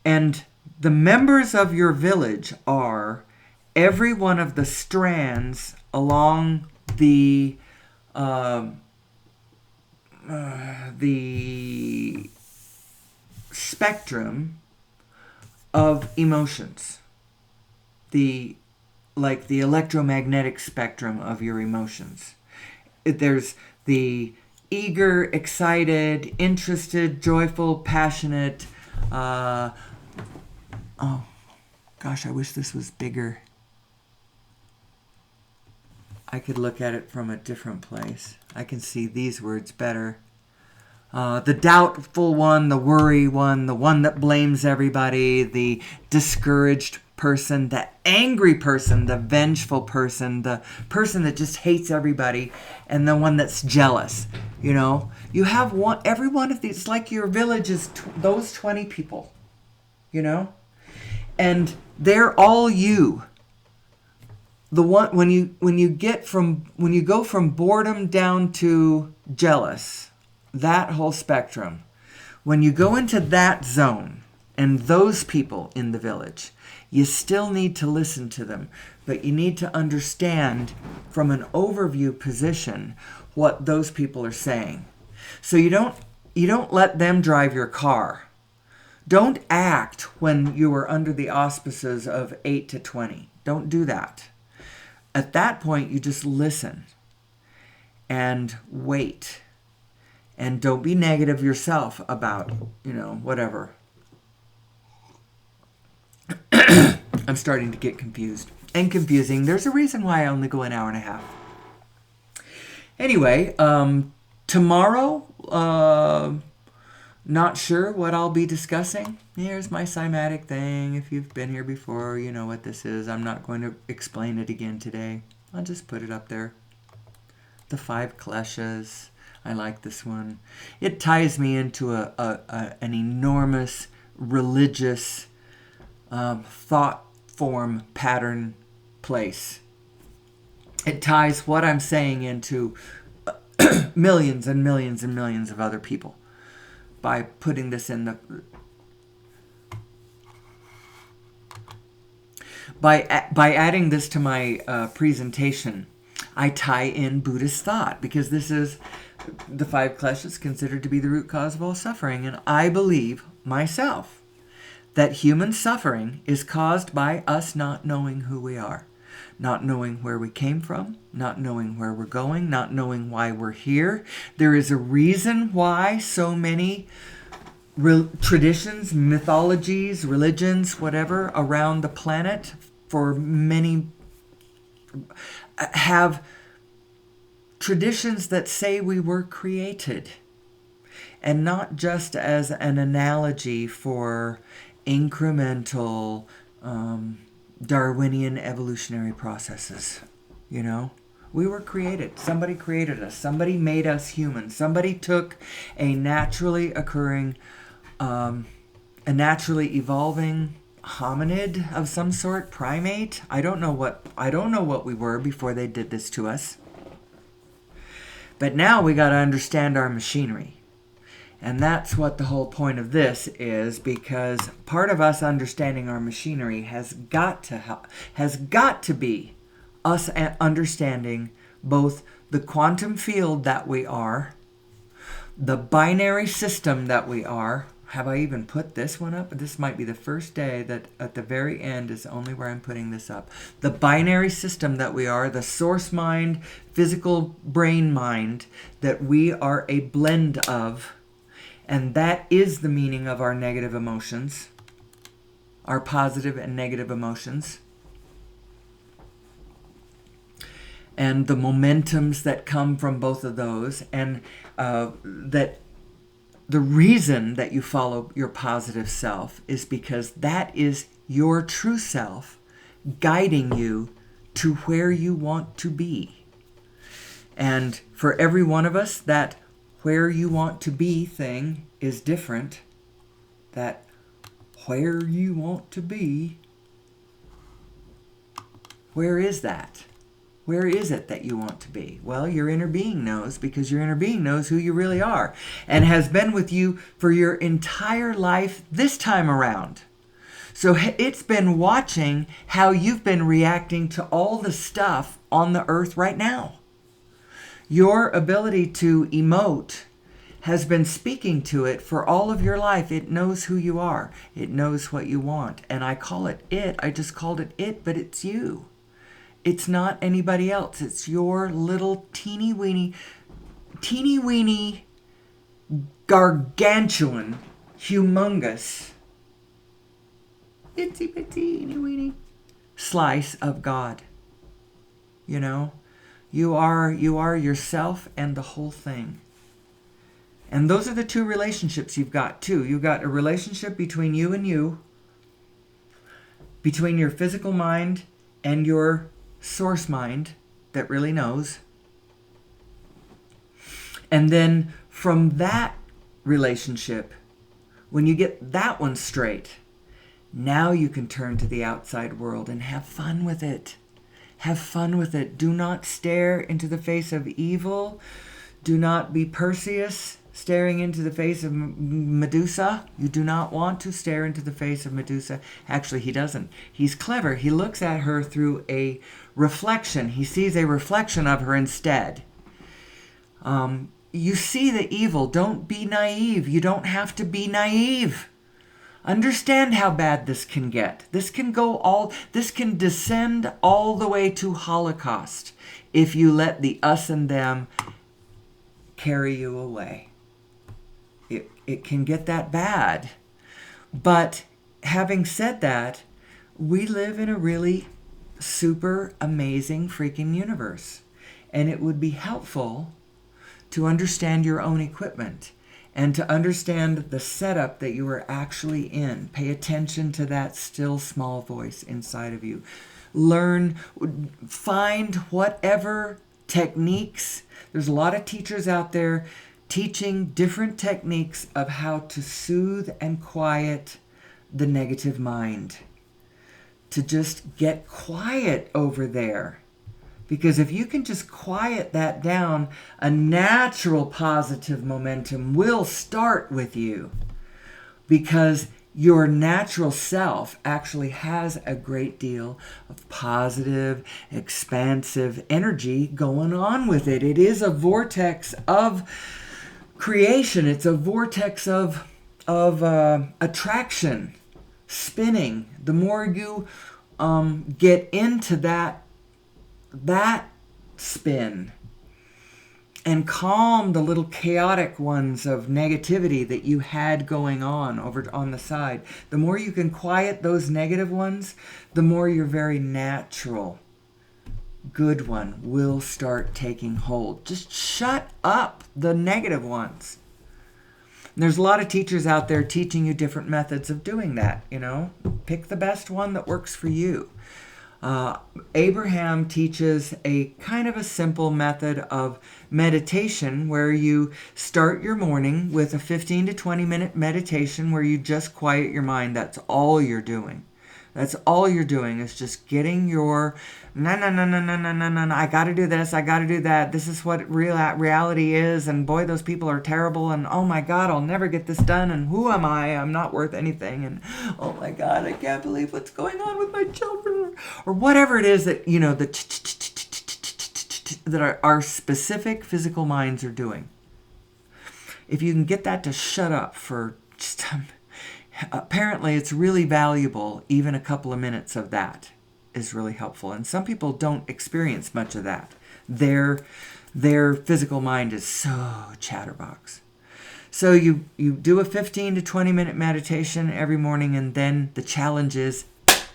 And the members of your village are every one of the strands along the spectrum of emotions, like the electromagnetic spectrum of your emotions. There's the eager, excited, interested, joyful, passionate. Oh gosh, I wish this was bigger. I could look at it from a different place. I can see these words better. The doubtful one, the worry one, the one that blames everybody, the discouraged person, the angry person, the vengeful person, the person that just hates everybody, and the one that's jealous. You know, you have every one of these. It's like your village is those 20 people, you know, and they're all you. The one when you go from boredom down to jealous, that whole spectrum, when you go into that zone and those people in the village, you still need to listen to them, but you need to understand from an overview position what those people are saying. So you don't let them drive your car. Don't act when you are under the auspices of 8 to 20. Don't do that. At that point, you just listen and wait. And don't be negative yourself about, whatever. I'm starting to get confused and confusing. There's a reason why I only go an hour and a half. Anyway, tomorrow, not sure what I'll be discussing. Here's my cymatic thing. If you've been here before, you know what this is. I'm not going to explain it again today. I'll just put it up there. The 5 kleshas. I like this one. It ties me into an enormous religious thought form pattern place. It ties what I'm saying into millions and millions and millions of other people by putting this in the... By adding this to my presentation, I tie in Buddhist thought, because this is the five kleshas considered to be the root cause of all suffering. And I believe myself that human suffering is caused by us not knowing who we are, not knowing where we came from, not knowing where we're going, not knowing why we're here. There is a reason why so many traditions, mythologies, religions, whatever, around the planet for many have traditions that say we were created, and not just as an analogy for incremental Darwinian evolutionary processes. You know, we were created. Somebody created us. Somebody made us human. Somebody took a naturally occurring, a naturally evolving hominid of some sort, primate. I don't know what we were before they did this to us. But now we got to understand our machinery. And that's what the whole point of this is, because part of us understanding our machinery has got to be us understanding both the quantum field that we are, the binary system that we are. Have I even put this one up? This might be the first day that at the very end is only where I'm putting this up. The binary system that we are, the source mind, physical brain mind, that we are a blend of. And that is the meaning of our negative emotions, our positive and negative emotions, and the momentums that come from both of those, and that the reason that you follow your positive self is because that is your true self guiding you to where you want to be. And for every one of us, that where you want to be thing is different. That where you want to be, where is that? Where is it that you want to be? Well, your inner being knows, because your inner being knows who you really are and has been with you for your entire life this time around. So it's been watching how you've been reacting to all the stuff on the earth right now. Your ability to emote has been speaking to it for all of your life. It knows who you are. It knows what you want. And I call it it. I just called it it, but it's you. It's not anybody else. It's your little teeny weeny, gargantuan, humongous, itsy bitsy, teeny weeny slice of God. You know? You are yourself and the whole thing. And those are the two relationships you've got too. You've got a relationship between you and you, between your physical mind and your source mind that really knows. And then from that relationship, when you get that one straight, now you can turn to the outside world and have fun with it. Have fun with it. Do not stare into the face of evil. Do not be Perseus staring into the face of Medusa. You do not want to stare into the face of Medusa. Actually, he doesn't. He's clever. He looks at her through a reflection. He sees a reflection of her instead. You see the evil. Don't be naive. You don't have to be naive. Understand how bad this can get. This can descend all the way to Holocaust if you let the us and them carry you away. It can get that bad. But having said that, we live in a really super amazing freaking universe. And it would be helpful to understand your own equipment and to understand the setup that you are actually in. Pay attention to that still small voice inside of you. Learn, find whatever techniques. There's a lot of teachers out there teaching different techniques of how to soothe and quiet the negative mind. To just get quiet over there. Because if you can just quiet that down, a natural positive momentum will start with you. Because your natural self actually has a great deal of positive, expansive energy going on with it. It is a vortex of creation. It's a vortex of attraction, spinning. The more you get into that spin and calm the little chaotic ones of negativity that you had going on over on the side, the more you can quiet those negative ones, the more your very natural good one will start taking hold. Just shut up the negative ones. And there's a lot of teachers out there teaching you different methods of doing that. Pick the best one that works for you. Abraham teaches a kind of a simple method of meditation where you start your morning with a 15 to 20 minute meditation where you just quiet your mind. That's all you're doing. That's all you're doing is just getting your no, I got to do this, I got to do that. This is what reality is, and boy, those people are terrible, and oh my God, I'll never get this done, and who am I? I'm not worth anything, and oh my God, I can't believe what's going on with my children, or whatever it is that, that our specific physical minds are doing. If you can get that to shut up for just apparently it's really valuable. Even a couple of minutes of that is really helpful. And some people don't experience much of that. Their physical mind is so chatterbox. So you do a 15 to 20 minute meditation every morning, and then the challenge is,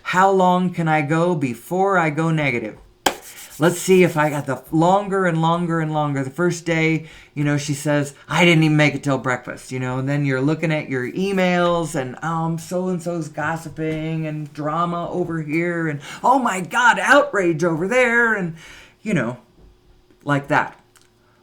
how long can I go before I go negative? Let's see if I got the longer and longer and longer. The first day, she says, I didn't even make it till breakfast, and then you're looking at your emails and so-and-so's gossiping and drama over here and, oh my God, outrage over there and, like that.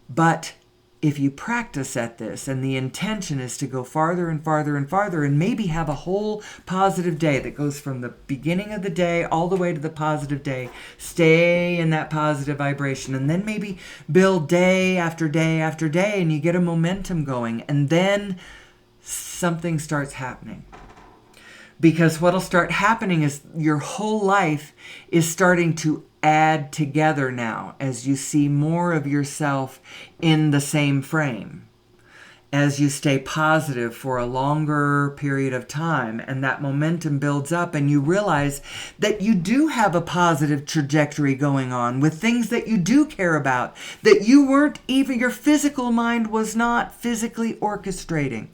But if you practice at this and the intention is to go farther and farther and farther and maybe have a whole positive day that goes from the beginning of the day all the way to the positive day, stay in that positive vibration, and then maybe build day after day after day, and you get a momentum going, and then something starts happening. Because what'll start happening is your whole life is starting to add together now as you see more of yourself in the same frame. As you stay positive for a longer period of time and that momentum builds up and you realize that you do have a positive trajectory going on with things that you do care about, that you weren't even, your physical mind was not physically orchestrating.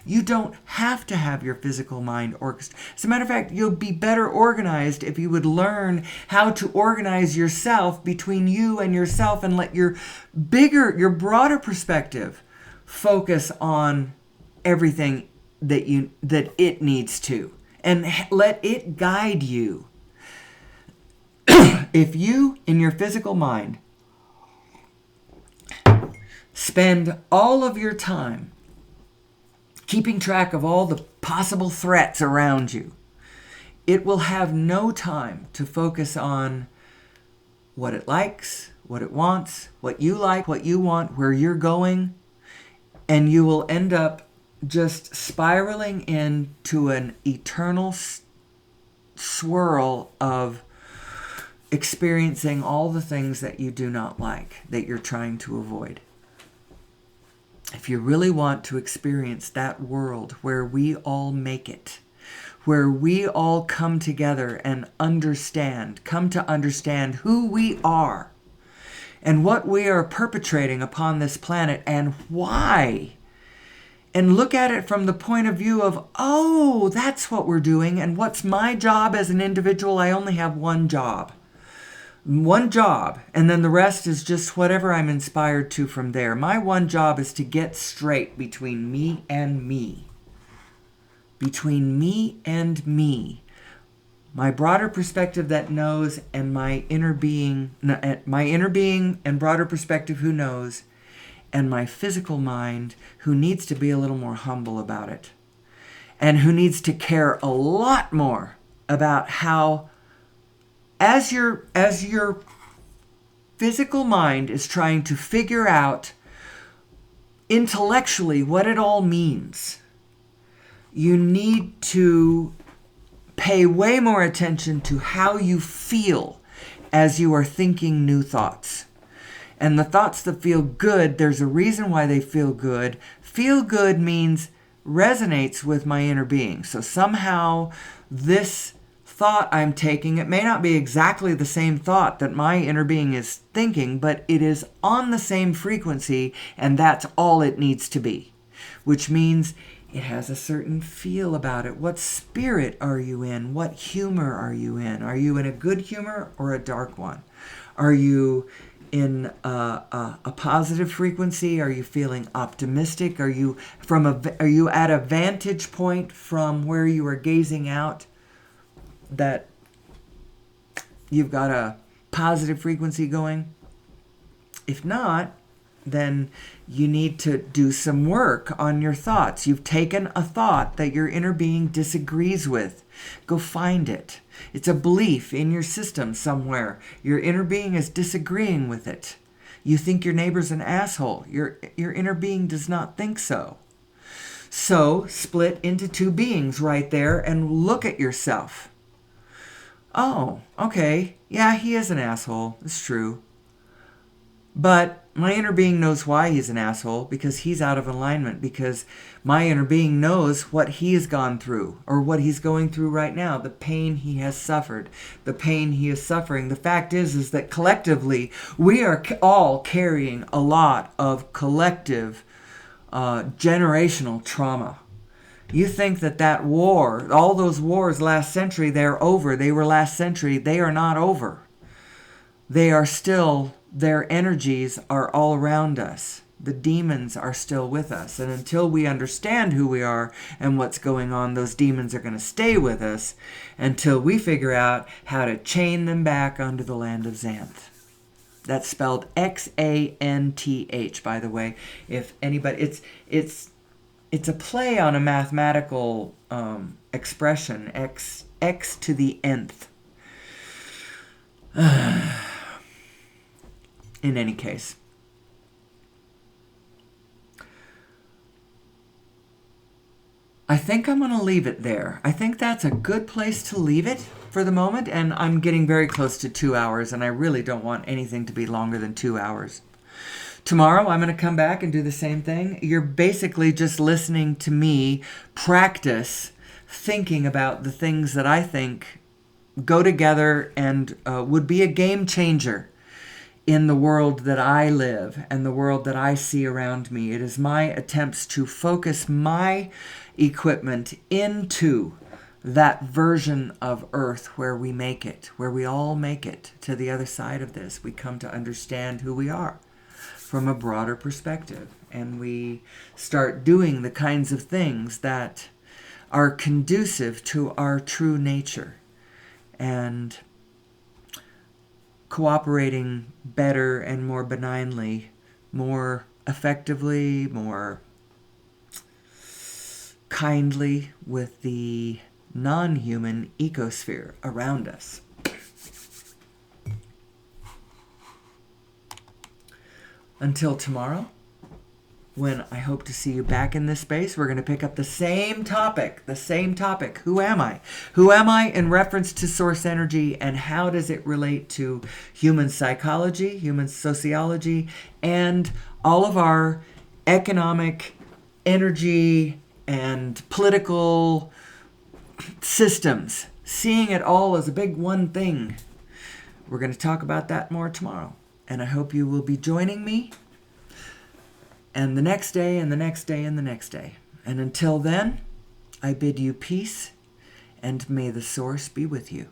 You don't have to have your physical mind orchestrated. As a matter of fact, you'll be better organized if you would learn how to organize yourself between you and yourself and let your broader perspective focus on everything that it needs to, and let it guide you. If you, in your physical mind, spend all of your time keeping track of all the possible threats around you, it will have no time to focus on what it likes, what it wants, what you like, what you want, where you're going, and you will end up just spiraling into an eternal swirl of experiencing all the things that you do not like, that you're trying to avoid. If you really want to experience that world where we all make it, where we all come together and come to understand who we are and what we are perpetrating upon this planet and why, and look at it from the point of view of, oh, that's what we're doing, and what's my job as an individual? I only have one job, and then the rest is just whatever I'm inspired to from there. My one job is to get straight between me and me. Between me and me. My broader perspective that knows, and my inner being and broader perspective who knows, and my physical mind who needs to be a little more humble about it, and who needs to care a lot more about how as your physical mind is trying to figure out intellectually what it all means, you need to pay way more attention to how you feel as you are thinking new thoughts. And the thoughts that feel good, there's a reason why they feel good. Feel good means resonates with my inner being. So somehow this thought I'm taking, it may not be exactly the same thought that my inner being is thinking, but it is on the same frequency, and that's all it needs to be. Which means it has a certain feel about it. What spirit are you in? What humor are you in? Are you in a good humor or a dark one? Are you in a positive frequency? Are you feeling optimistic? Are you at a vantage point from where you are gazing out that you've got a positive frequency going? If not, then you need to do some work on your thoughts. You've taken a thought that your inner being disagrees with. Go find it. It's a belief in your system somewhere. Your inner being is disagreeing with it. You think your neighbor's an asshole. Your inner being does not think so. So split into two beings right there and look at yourself. Oh, okay. Yeah, he is an asshole. It's true. But my inner being knows why he's an asshole, because he's out of alignment, because my inner being knows what he has gone through, or what he's going through right now, the pain he has suffered, the pain he is suffering. The fact is that collectively we are all carrying a lot of collective generational trauma. You think that war, all those wars last century, they're over. They were last century. They are not over. They are still, their energies are all around us. The demons are still with us. And until we understand who we are and what's going on, those demons are going to stay with us until we figure out how to chain them back onto the land of Xanth. That's spelled Xanth, by the way. If anybody, it's a play on a mathematical expression, x to the nth. In any case, I think I'm going to leave it there. I think that's a good place to leave it for the moment, and I'm getting very close to 2 hours, and I really don't want anything to be longer than 2 hours. Tomorrow, I'm going to come back and do the same thing. You're basically just listening to me practice thinking about the things that I think go together and would be a game changer in the world that I live and the world that I see around me. It is my attempts to focus my equipment into that version of Earth where we make it, where we all make it to the other side of this. We come to understand who we are from a broader perspective, and we start doing the kinds of things that are conducive to our true nature and cooperating better and more benignly, more effectively, more kindly with the non-human ecosphere around us. Until tomorrow, when I hope to see you back in this space, we're going to pick up the same topic. Who am I? Who am I in reference to source energy, and how does it relate to human psychology, human sociology, and all of our economic, energy, and political systems? Seeing it all as a big one thing. We're going to talk about that more tomorrow. And I hope you will be joining me, and the next day, and the next day, and the next day. And until then, I bid you peace, and may the source be with you.